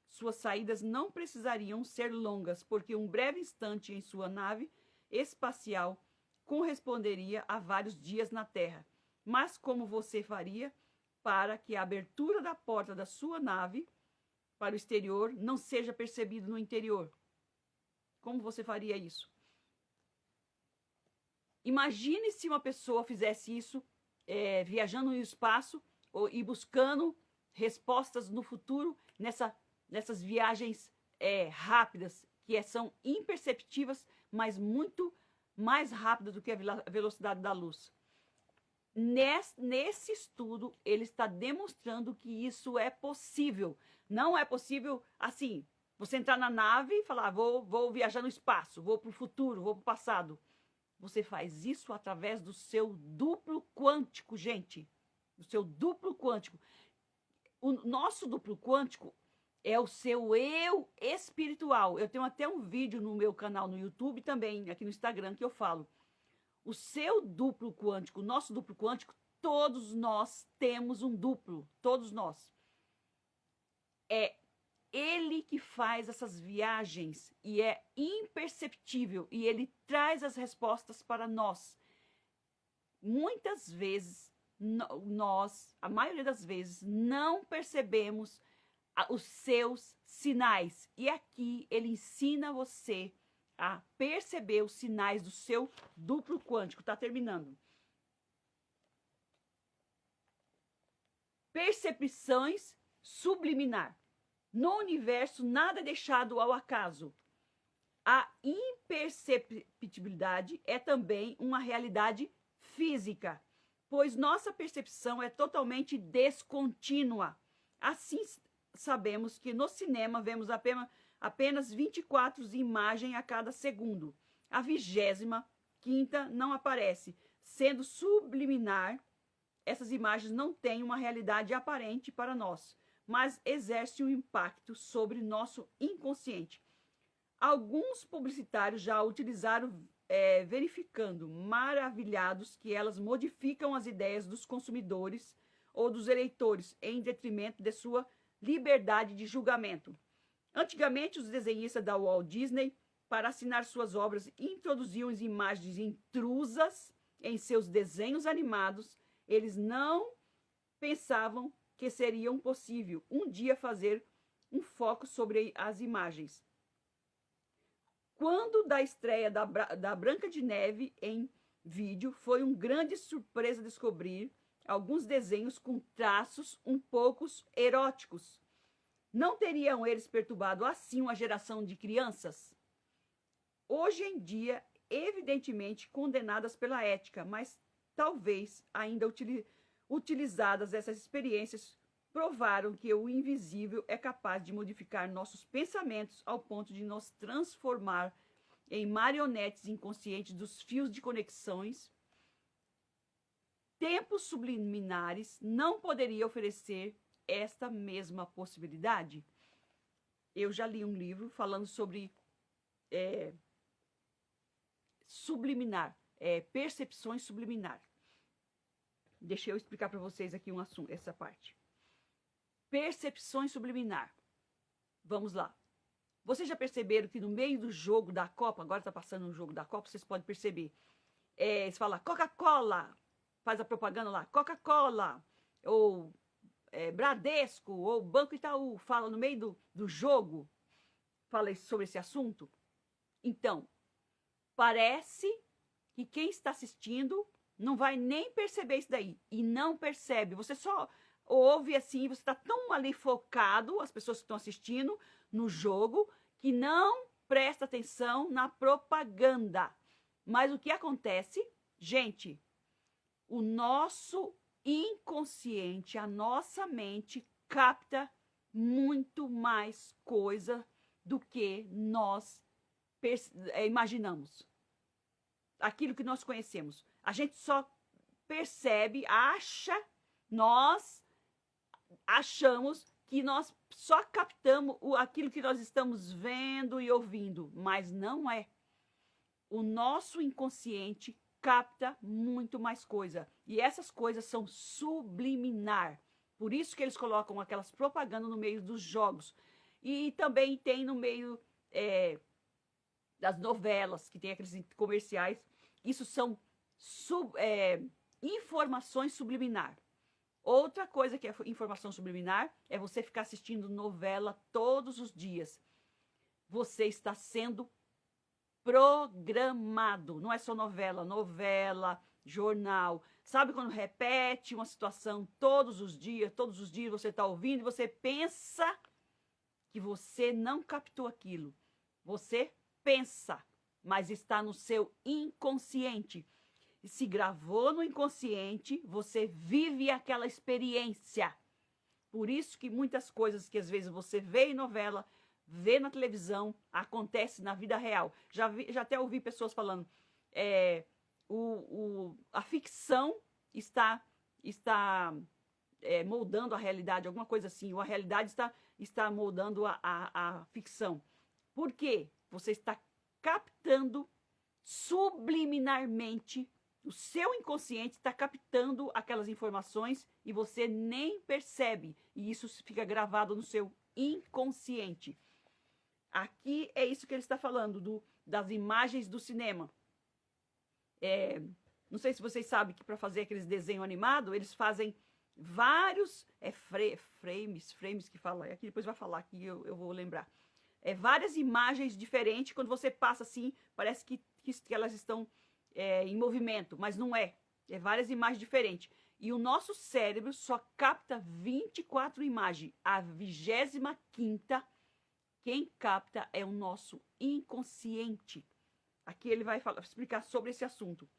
Suas saídas não precisariam ser longas, porque um breve instante em sua nave espacial corresponderia a vários dias na Terra. Mas como você faria para que a abertura da porta da sua nave para o exterior não seja percebido no interior? Como você faria isso? Imagine se uma pessoa fizesse isso, viajando no espaço e buscando respostas no futuro nessas viagens rápidas, que são imperceptíveis, mas muito mais rápidas do que a velocidade da luz. Nesse estudo, ele está demonstrando que isso é possível. Não é possível, assim, você entrar na nave e falar, vou viajar no espaço, vou para o futuro, vou para o passado. Você faz isso através do seu duplo quântico, gente. Do seu duplo quântico. O nosso duplo quântico é o seu eu espiritual. Eu tenho até um vídeo no meu canal no YouTube, também aqui no Instagram, que eu falo. O seu duplo quântico, o nosso duplo quântico, todos nós temos um duplo. Todos nós. É ele que faz essas viagens e é imperceptível. E ele traz as respostas para nós. Muitas vezes, nós, a maioria das vezes, não percebemos os seus sinais. E aqui ele ensina você a perceber os sinais do seu duplo quântico. Está terminando. Percepções subliminar. No universo, nada é deixado ao acaso. A imperceptibilidade é também uma realidade física, pois nossa percepção é totalmente descontínua. Assim, sabemos que no cinema vemos apenas 24 imagens a cada segundo. A 25ª não aparece. Sendo subliminar, essas imagens não têm uma realidade aparente para nós, mas exerce um impacto sobre nosso inconsciente. Alguns publicitários já utilizaram, verificando, maravilhados, que elas modificam as ideias dos consumidores ou dos eleitores em detrimento de sua liberdade de julgamento. Antigamente, os desenhistas da Walt Disney, para assinar suas obras, introduziam as imagens intrusas em seus desenhos animados. Eles não pensavam que seria possível um dia fazer um foco sobre as imagens. Quando da estreia da Branca de Neve em vídeo, foi uma grande surpresa descobrir alguns desenhos com traços um pouco eróticos. Não teriam eles perturbado assim uma geração de crianças? Hoje em dia, evidentemente condenadas pela ética, mas talvez ainda utilizadas, essas experiências provaram que o invisível é capaz de modificar nossos pensamentos ao ponto de nos transformar em marionetes inconscientes dos fios de conexões. Tempos subliminares não poderia oferecer esta mesma possibilidade? Eu já li um livro falando sobre subliminar, percepções subliminar. Deixa eu explicar para vocês aqui essa parte. Percepções subliminar. Vamos lá. Vocês já perceberam que no meio do jogo da Copa, agora está passando um jogo da Copa, vocês podem perceber. Eles falam Coca-Cola, faz a propaganda lá, Coca-Cola, ou Bradesco, ou Banco Itaú, fala no meio do jogo, fala sobre esse assunto. Então, parece que quem está assistindo não vai nem perceber isso daí. E não percebe. Você só ouve assim, você está tão ali focado, as pessoas que estão assistindo no jogo, que não presta atenção na propaganda. Mas o que acontece, gente, o nosso inconsciente, a nossa mente capta muito mais coisa do que nós imaginamos. Aquilo que nós conhecemos. A gente só percebe, nós achamos que nós só captamos aquilo que nós estamos vendo e ouvindo, mas não é. O nosso inconsciente capta muito mais coisa. E essas coisas são subliminar. Por isso que eles colocam aquelas propagandas no meio dos jogos. E também tem no meio das novelas, que tem aqueles comerciais. Isso são informações subliminar. Outra coisa que é informação subliminar é você ficar assistindo novela todos os dias. Você está sendo programado. Não é só novela, jornal. Sabe quando repete uma situação todos os dias você está ouvindo e você pensa que você não captou aquilo. Você pensa, mas está no seu inconsciente. E se gravou no inconsciente, você vive aquela experiência. Por isso que muitas coisas que às vezes você vê em novela, vê na televisão, acontece na vida real. Já até ouvi pessoas falando, a ficção está moldando a realidade, alguma coisa assim, ou a realidade está moldando a ficção. Por quê? Você está captando subliminarmente, o seu inconsciente está captando aquelas informações e você nem percebe. E isso fica gravado no seu inconsciente. Aqui é isso que ele está falando, das imagens do cinema. Não sei se vocês sabem que para fazer aqueles desenhos animados, eles fazem vários frames que fala. Aqui depois vai falar, aqui eu vou lembrar. Várias imagens diferentes, quando você passa assim, parece que elas estão em movimento, mas não é. É várias imagens diferentes. E o nosso cérebro só capta 24 imagens. A 25ª, quem capta é o nosso inconsciente. Aqui ele vai explicar sobre esse assunto.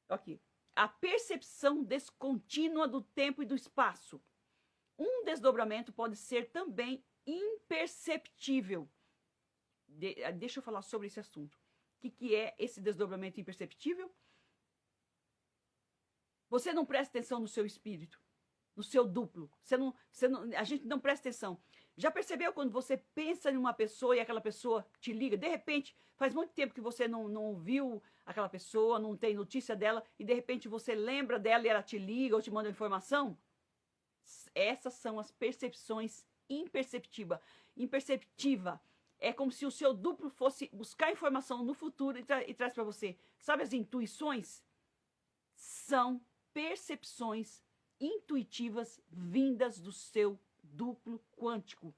Aqui. A percepção descontínua do tempo e do espaço. Um desdobramento pode ser também imperceptível. Deixa eu falar sobre esse assunto. O que é esse desdobramento imperceptível? Você não presta atenção no seu espírito, no seu duplo. A gente não presta atenção. Já percebeu quando você pensa em uma pessoa e aquela pessoa te liga? De repente, faz muito tempo que você não viu aquela pessoa, não tem notícia dela, e de repente você lembra dela e ela te liga ou te manda informação? Essas são as percepções imperceptiva. É como se o seu duplo fosse buscar informação no futuro e traz para você. Sabe as intuições? São percepções intuitivas vindas do seu duplo quântico.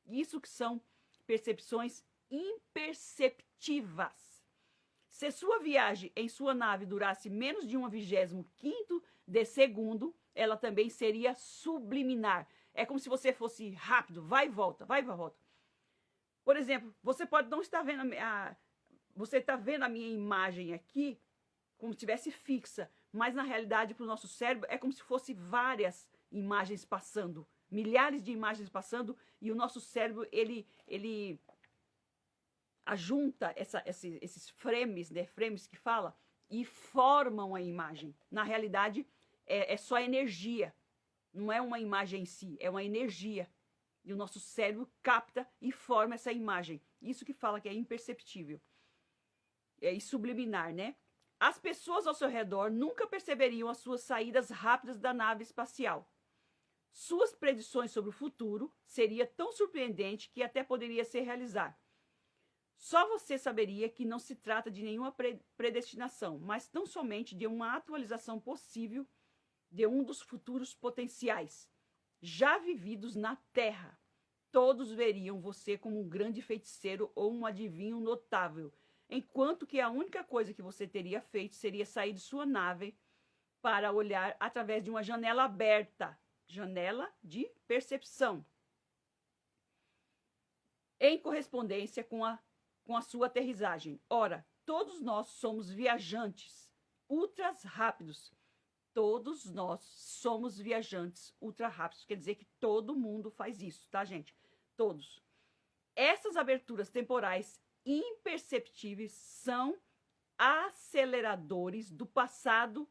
Isso que são percepções imperceptivas. Se sua viagem em sua nave durasse menos de 1/25 de segundo, ela também seria subliminar. É como se você fosse rápido, vai e volta, vai e volta. Por exemplo, você pode não estar vendo você está vendo a minha imagem aqui como se estivesse fixa, mas na realidade para o nosso cérebro é como se fosse várias imagens passando, milhares de imagens passando, e o nosso cérebro ele ajunta esses frames, né, frames que fala, e formam a imagem. Na realidade é só energia, não é uma imagem em si, é uma energia. E o nosso cérebro capta e forma essa imagem. Isso que fala que é imperceptível. E subliminar, né? As pessoas ao seu redor nunca perceberiam as suas saídas rápidas da nave espacial. Suas predições sobre o futuro seria tão surpreendente que até poderia se realizar. Só você saberia que não se trata de nenhuma predestinação, mas tão somente de uma atualização possível de um dos futuros potenciais já vividos na Terra. Todos veriam você como um grande feiticeiro ou um adivinho notável, enquanto que a única coisa que você teria feito seria sair de sua nave para olhar através de uma janela aberta, janela de percepção, em correspondência com a sua aterrissagem. Ora, todos nós somos viajantes ultras rápidos. Todos nós somos viajantes ultra rápidos. Quer dizer que todo mundo faz isso, tá, gente? Todos. Essas aberturas temporais imperceptíveis são aceleradores do passado,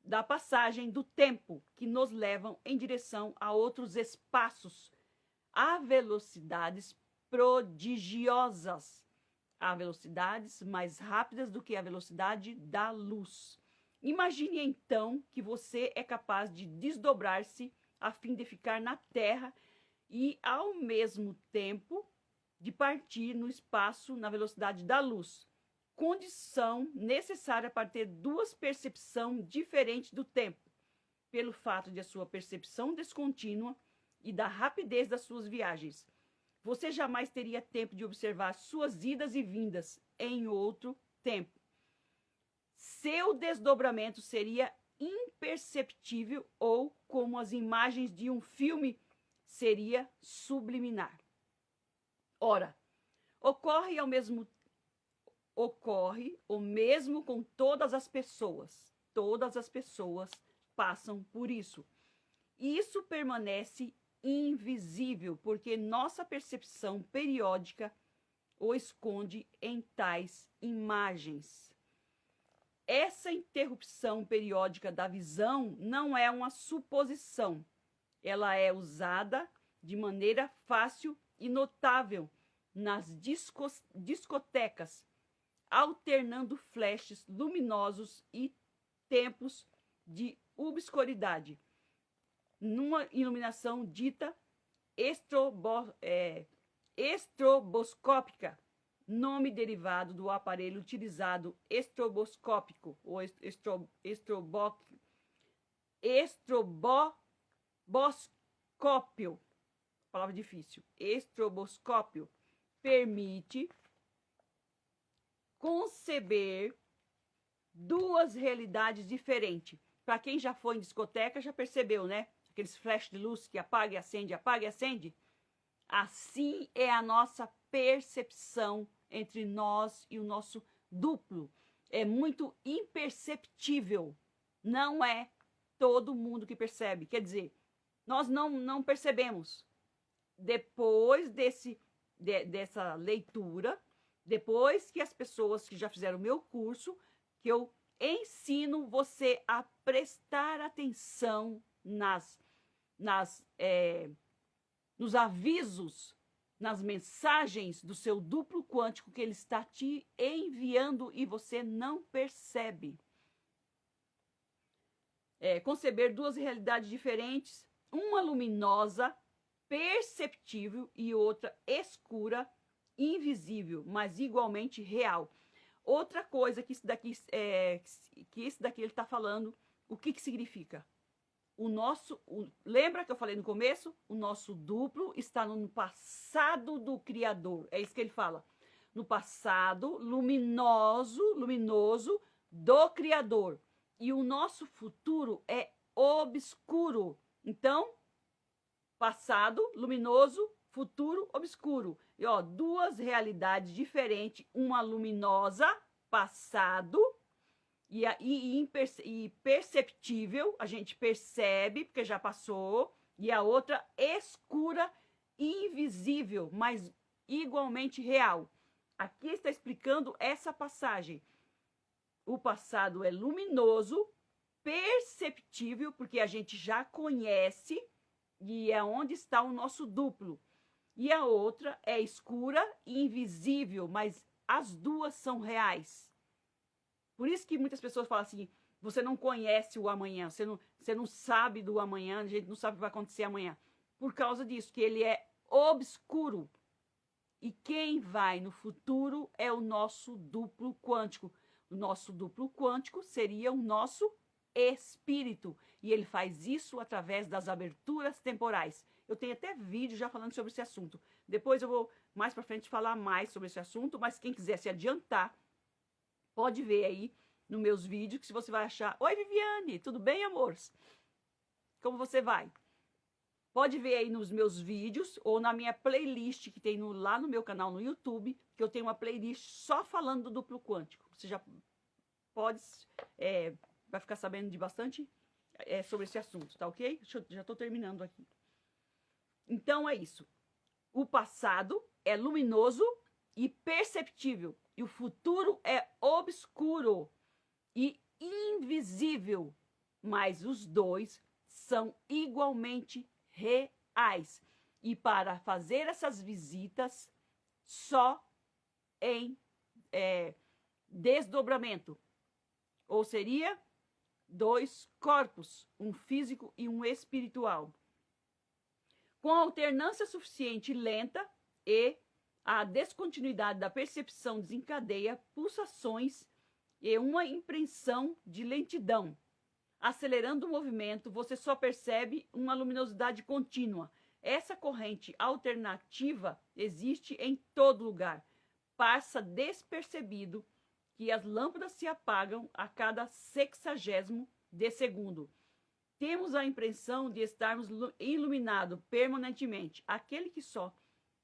da passagem do tempo, que nos levam em direção a outros espaços, a velocidades prodigiosas, a velocidades mais rápidas do que a velocidade da luz. Imagine então que você é capaz de desdobrar-se a fim de ficar na Terra e, ao mesmo tempo, de partir no espaço na velocidade da luz. Condição necessária para ter duas percepções diferentes do tempo, pelo fato de a sua percepção descontínua e da rapidez das suas viagens. Você jamais teria tempo de observar suas idas e vindas em outro tempo. Seu desdobramento seria imperceptível ou, como as imagens de um filme, seria subliminar. Ora, ocorre o mesmo com todas as pessoas. Todas as pessoas passam por isso. Isso permanece invisível, porque nossa percepção periódica o esconde em tais imagens. Essa interrupção periódica da visão não é uma suposição. Ela é usada de maneira fácil e notável nas discotecas, alternando flashes luminosos e tempos de obscuridade, numa iluminação dita estroboscópica, nome derivado do aparelho utilizado estroboscópico ou estroboscópio, palavra difícil, estroboscópio, permite conceber duas realidades diferentes. Para quem já foi em discoteca, já percebeu, né? Aqueles flash de luz que apaga e acende, apaga e acende. Assim é a nossa percepção entre nós e o nosso duplo. É muito imperceptível. Não é todo mundo que percebe. Quer dizer, nós não percebemos. Depois dessa leitura, depois que as pessoas que já fizeram o meu curso, que eu ensino você a prestar atenção nos avisos, nas mensagens do seu duplo quântico que ele está te enviando e você não percebe. Conceber duas realidades diferentes, uma luminosa, perceptível e outra escura, invisível, mas igualmente real. Outra coisa que esse daqui ele está falando, o que significa? Lembra que eu falei no começo? O nosso duplo está no passado do Criador. É isso que ele fala. No passado luminoso do Criador. E o nosso futuro é obscuro. Então, passado luminoso, futuro obscuro. E ó, duas realidades diferentes, uma luminosa, passado, e perceptível, a gente percebe, porque já passou, e a outra escura, invisível, mas igualmente real. Aqui está explicando essa passagem. O passado é luminoso, perceptível, porque a gente já conhece, e é onde está o nosso duplo. E a outra é escura e invisível, mas as duas são reais. Por isso que muitas pessoas falam assim, você não conhece o amanhã, você não sabe do amanhã, a gente não sabe o que vai acontecer amanhã. Por causa disso, que ele é obscuro. E quem vai no futuro é o nosso duplo quântico. O nosso duplo quântico seria o nosso espírito. E ele faz isso através das aberturas temporais. Eu tenho até vídeo já falando sobre esse assunto. Depois eu vou mais para frente falar mais sobre esse assunto, mas quem quiser se adiantar, pode ver aí nos meus vídeos, que se você vai achar... Oi, Viviane, tudo bem, amores? Como você vai? Pode ver aí nos meus vídeos ou na minha playlist que tem lá no meu canal no YouTube, que eu tenho uma playlist só falando do duplo quântico. Você já pode... vai ficar sabendo de bastante sobre esse assunto, tá ok? Já estou terminando aqui. Então é isso. O passado é luminoso e perceptível. E o futuro é obscuro e invisível. Mas os dois são igualmente reais. E para fazer essas visitas, só em desdobramento. Ou seria 2 corpos, um físico e um espiritual. Com alternância suficiente lenta e a descontinuidade da percepção desencadeia pulsações e uma impressão de lentidão. Acelerando o movimento, você só percebe uma luminosidade contínua. Essa corrente alternativa existe em todo lugar. Passa despercebido que as lâmpadas se apagam a cada 60º de segundo. Temos a impressão de estarmos iluminados permanentemente. Aquele que só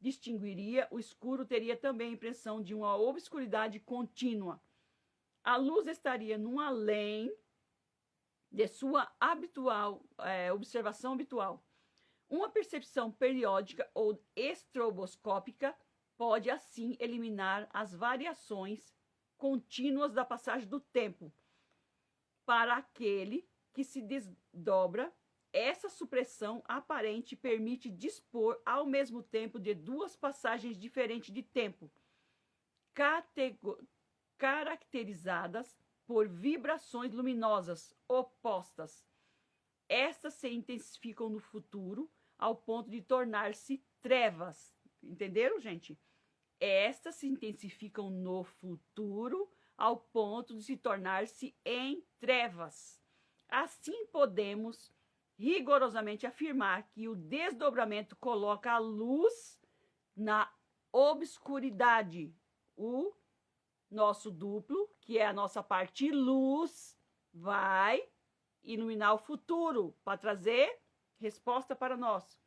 distinguiria o escuro teria também a impressão de uma obscuridade contínua. A luz estaria num além de sua observação habitual. Uma percepção periódica ou estroboscópica pode assim eliminar as variações contínuas da passagem do tempo. Para aquele que se desdobra, essa supressão aparente permite dispor ao mesmo tempo de 2 passagens diferentes de tempo, caracterizadas por vibrações luminosas opostas. Estas se intensificam no futuro ao ponto de tornar-se trevas. Entenderam, gente? Estas se intensificam no futuro ao ponto de se tornar-se em trevas. Assim podemos rigorosamente afirmar que o desdobramento coloca a luz na obscuridade. O nosso duplo, que é a nossa parte luz, vai iluminar o futuro para trazer resposta para nós.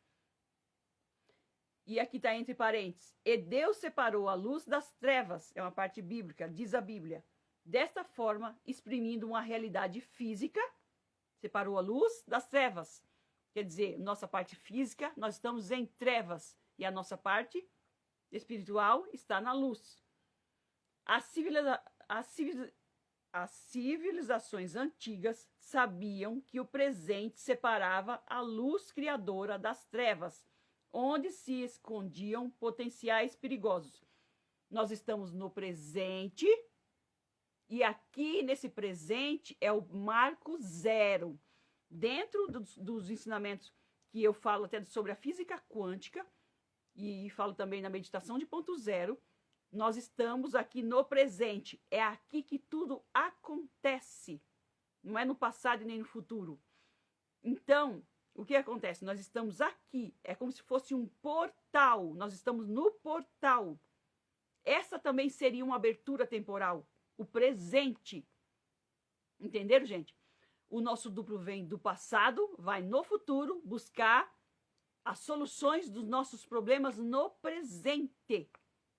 E aqui está entre parênteses. E Deus separou a luz das trevas, é uma parte bíblica, diz a Bíblia. Desta forma, exprimindo uma realidade física, separou a luz das trevas. Quer dizer, nossa parte física, nós estamos em trevas. E a nossa parte espiritual está na luz. As civilizações antigas sabiam que o presente separava a luz criadora das trevas, onde se escondiam potenciais perigosos. Nós estamos no presente, e aqui nesse presente é o marco zero. Dentro dos ensinamentos que eu falo até sobre a física quântica, e falo também na meditação de ponto zero, nós estamos aqui no presente. É aqui que tudo acontece. Não é no passado e nem no futuro. Então, o que acontece? Nós estamos aqui. É como se fosse um portal. Nós estamos no portal. Essa também seria uma abertura temporal. O presente. Entenderam, gente? O nosso duplo vem do passado, vai no futuro buscar as soluções dos nossos problemas no presente.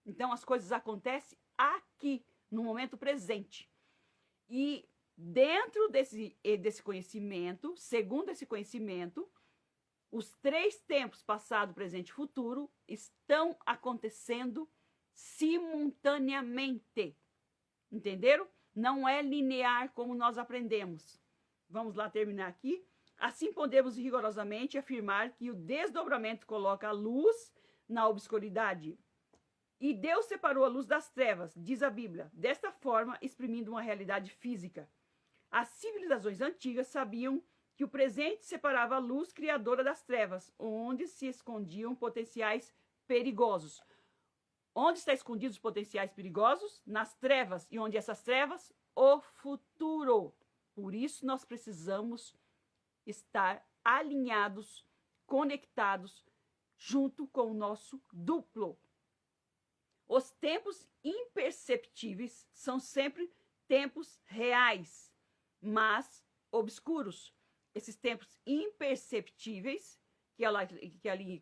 Então, as coisas acontecem aqui, no momento presente. E dentro desse conhecimento, segundo esse conhecimento, os 3 tempos, passado, presente e futuro, estão acontecendo simultaneamente. Entenderam? Não é linear como nós aprendemos. Vamos lá terminar aqui. Assim podemos rigorosamente afirmar que o desdobramento coloca a luz na obscuridade. E Deus separou a luz das trevas, diz a Bíblia, desta forma exprimindo uma realidade física. As civilizações antigas sabiam que o presente separava a luz criadora das trevas, onde se escondiam potenciais perigosos. Onde estão escondidos os potenciais perigosos? Nas trevas. E onde essas trevas? O futuro. Por isso nós precisamos estar alinhados, conectados, junto com o nosso duplo. Os tempos imperceptíveis são sempre tempos reais, mas obscuros. Esses tempos imperceptíveis,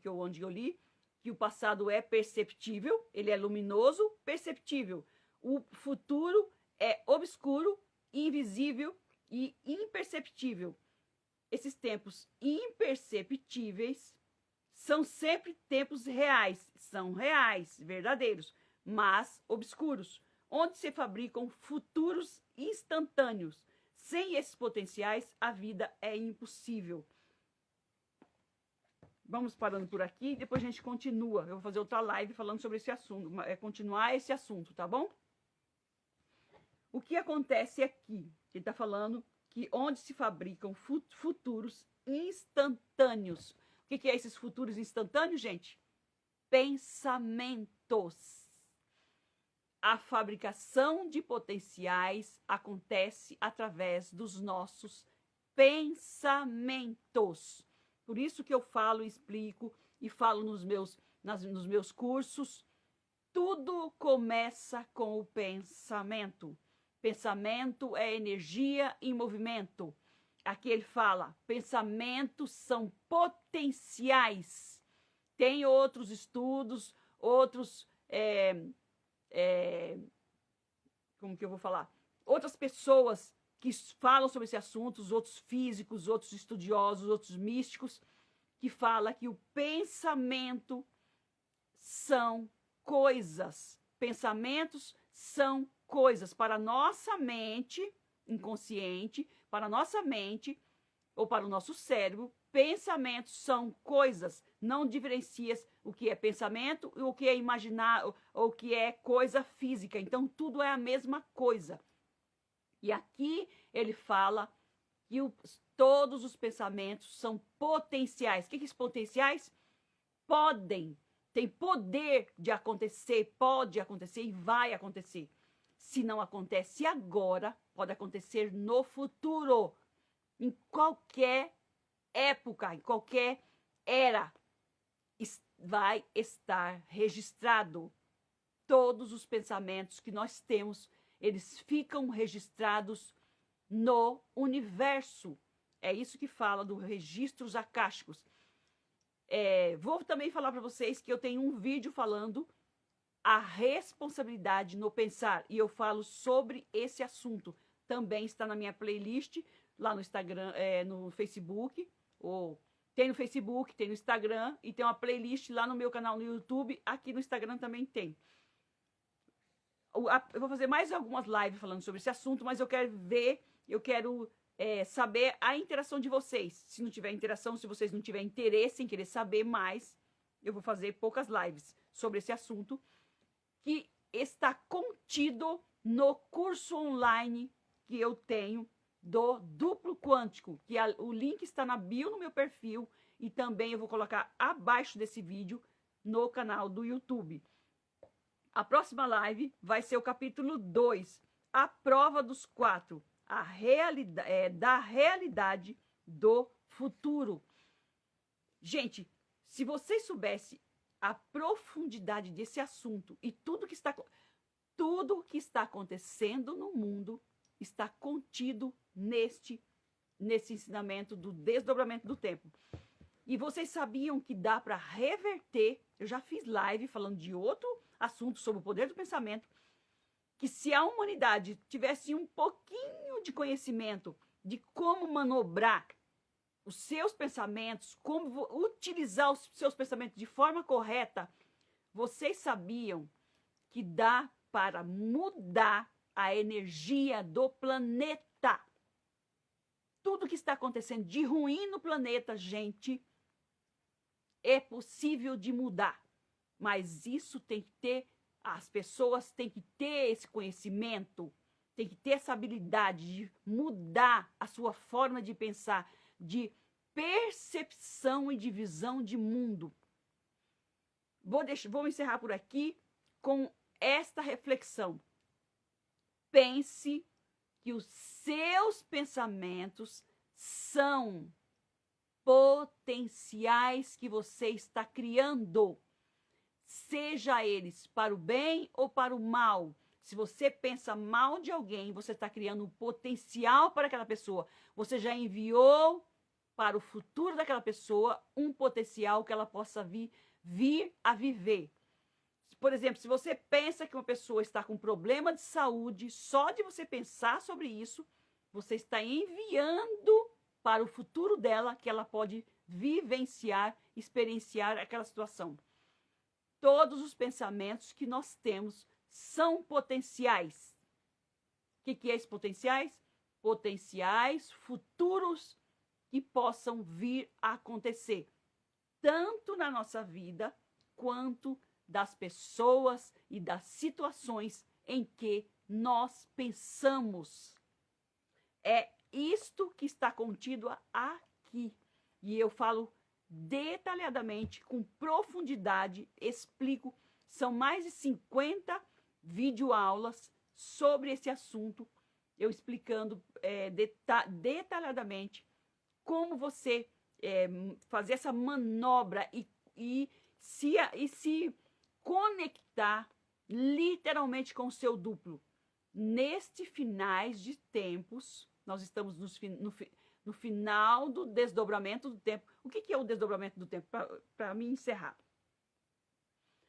onde eu li, que o passado é perceptível, ele é luminoso, perceptível. O futuro é obscuro, invisível e imperceptível. Esses tempos imperceptíveis são sempre tempos reais, são reais, verdadeiros, mas obscuros, onde se fabricam futuros instantâneos. Sem esses potenciais, a vida é impossível. Vamos parando por aqui, depois a gente continua. Eu vou fazer outra live falando sobre esse assunto, continuar esse assunto, tá bom? O que acontece aqui? Ele está falando que onde se fabricam futuros instantâneos. O que é esses futuros instantâneos, gente? Pensamentos. A fabricação de potenciais acontece através dos nossos pensamentos. Por isso que eu falo, explico e falo nos meus cursos. Tudo começa com o pensamento. Pensamento é energia em movimento. Aqui ele fala, pensamentos são potenciais. Tem outros estudos, outros, como que eu vou falar? Outras pessoas que falam sobre esse assunto, outros físicos, outros estudiosos, outros místicos, que falam que o pensamento são coisas. Pensamentos são coisas para a nossa mente inconsciente, para a nossa mente ou para o nosso cérebro. Pensamentos são coisas. Não diferencias o que é pensamento e o que é imaginar ou o que é coisa física. Então, tudo é a mesma coisa. E aqui ele fala que todos os pensamentos são potenciais. O que é esses potenciais? Tem poder de acontecer, pode acontecer e vai acontecer. Se não acontece agora, pode acontecer no futuro. Em qualquer época, em qualquer era, vai estar registrado. Todos os pensamentos que nós temos, eles ficam registrados no universo. É isso que fala dos registros akáshicos. Vou também falar para vocês que eu tenho um vídeo falando a responsabilidade no pensar. E eu falo sobre esse assunto. Também está na minha playlist, lá no Instagram, no Facebook. Tem no Facebook, tem no Instagram. E tem uma playlist lá no meu canal no YouTube. Aqui no Instagram também tem. Eu vou fazer mais algumas lives falando sobre esse assunto, mas eu quero saber a interação de vocês. Se não tiver interação, se vocês não tiverem interesse em querer saber mais, eu vou fazer poucas lives sobre esse assunto, que está contido no curso online que eu tenho do duplo quântico, que o link está na bio no meu perfil e também eu vou colocar abaixo desse vídeo no canal do YouTube. A próxima live vai ser o capítulo 2, a prova dos 4, da realidade do futuro. Gente, se vocês soubessem a profundidade desse assunto e tudo que está acontecendo no mundo está contido nesse ensinamento do desdobramento do tempo. E vocês sabiam que dá para reverter? Eu já fiz live falando de outro assunto sobre o poder do pensamento, que se a humanidade tivesse um pouquinho de conhecimento de como manobrar os seus pensamentos, como utilizar os seus pensamentos de forma correta, vocês sabiam que dá para mudar a energia do planeta. Tudo que está acontecendo de ruim no planeta, gente, é possível de mudar. Mas isso tem que ter, as pessoas têm que ter esse conhecimento, tem que ter essa habilidade de mudar a sua forma de pensar, de percepção e de visão de mundo. Vou encerrar por aqui com esta reflexão. Pense que os seus pensamentos são potenciais que você está criando, seja eles para o bem ou para o mal. Se você pensa mal de alguém, você está criando um potencial para aquela pessoa. Você já enviou para o futuro daquela pessoa um potencial que ela possa vir a viver. Por exemplo, se você pensa que uma pessoa está com problema de saúde, só de você pensar sobre isso, você está enviando para o futuro dela que ela pode vivenciar, experienciar aquela situação. Todos os pensamentos que nós temos são potenciais. O que é esses potenciais? Potenciais futuros que possam vir a acontecer, tanto na nossa vida, quanto das pessoas e das situações em que nós pensamos. É isto que está contido aqui. E eu falo detalhadamente, com profundidade, explico. São mais de 50 videoaulas sobre esse assunto, eu explicando detalhadamente como você fazer essa manobra e se conectar literalmente com o seu duplo. Neste finais de tempos, nós estamos no final do desdobramento do tempo. O que é o desdobramento do tempo? Para me encerrar.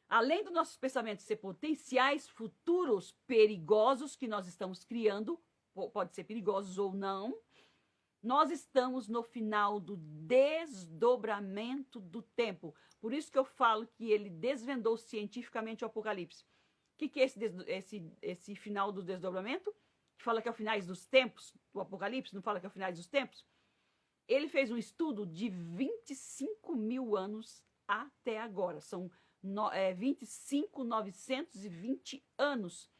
Além dos nossos pensamentos ser potenciais futuros perigosos que nós estamos criando, pode ser perigosos ou não, nós estamos no final do desdobramento do tempo. Por isso que eu falo que ele desvendou cientificamente o Apocalipse. O que é esse final do desdobramento? Que fala que é o finais dos tempos, o Apocalipse não fala que é o finais dos tempos? Ele fez um estudo de 25 mil anos até agora. São 25.920 anos.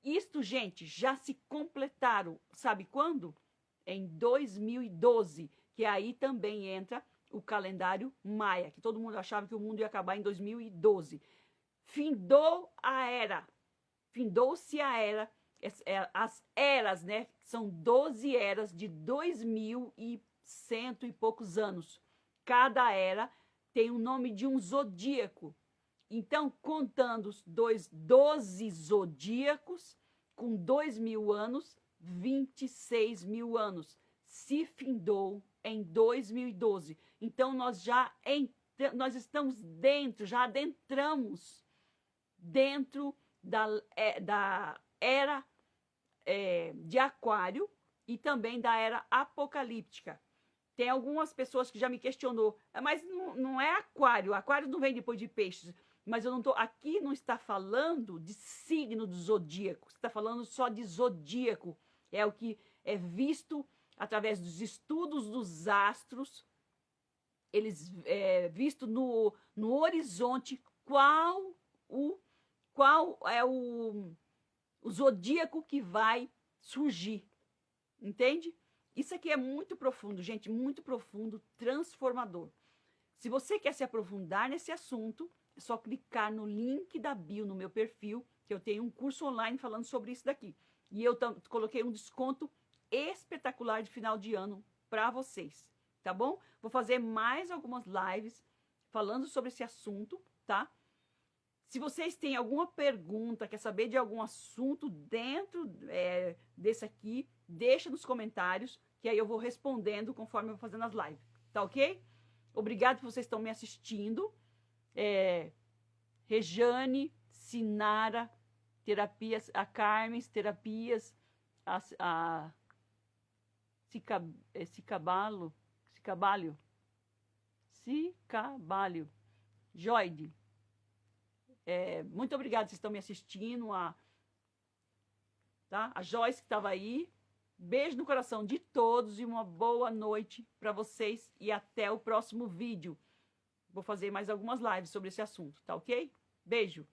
Isto, gente, já se completaram. Sabe quando? Em 2012, que aí também entra o calendário maia, que todo mundo achava que o mundo ia acabar em 2012. Findou-se a era, as eras, né? São 12 eras de 2.100 e poucos anos. Cada era tem o nome de um zodíaco. Então, contando os 12 zodíacos, com 2.000 anos, 26 mil anos. Se findou em 2012. Então, nós estamos já adentramos dentro da era de Aquário e também da era apocalíptica. Tem algumas pessoas que já me questionou, mas não é Aquário. Aquário não vem depois de Peixes. Mas eu não tô aqui, não está falando de signo do zodíaco. Está falando só de zodíaco. É o que é visto através dos estudos dos astros. Eles visto no horizonte qual é o zodíaco que vai surgir. Entende? Isso aqui é muito profundo, gente, muito profundo, transformador. Se você quer se aprofundar nesse assunto, é só clicar no link da bio no meu perfil, que eu tenho um curso online falando sobre isso daqui. E eu coloquei um desconto espetacular de final de ano para vocês, tá bom? Vou fazer mais algumas lives falando sobre esse assunto, tá? Se vocês têm alguma pergunta, quer saber de algum assunto dentro desse aqui, deixa nos comentários, que aí eu vou respondendo conforme eu vou fazendo as lives, tá ok? Obrigado por vocês estão me assistindo. Rejane, Sinara, terapias, a Carmen, terapias, Cicabalho, Joide. Muito obrigada, vocês estão me assistindo. A Joyce que estava aí. Beijo no coração de todos e uma boa noite para vocês. E até o próximo vídeo. Vou fazer mais algumas lives sobre esse assunto, tá ok? Beijo!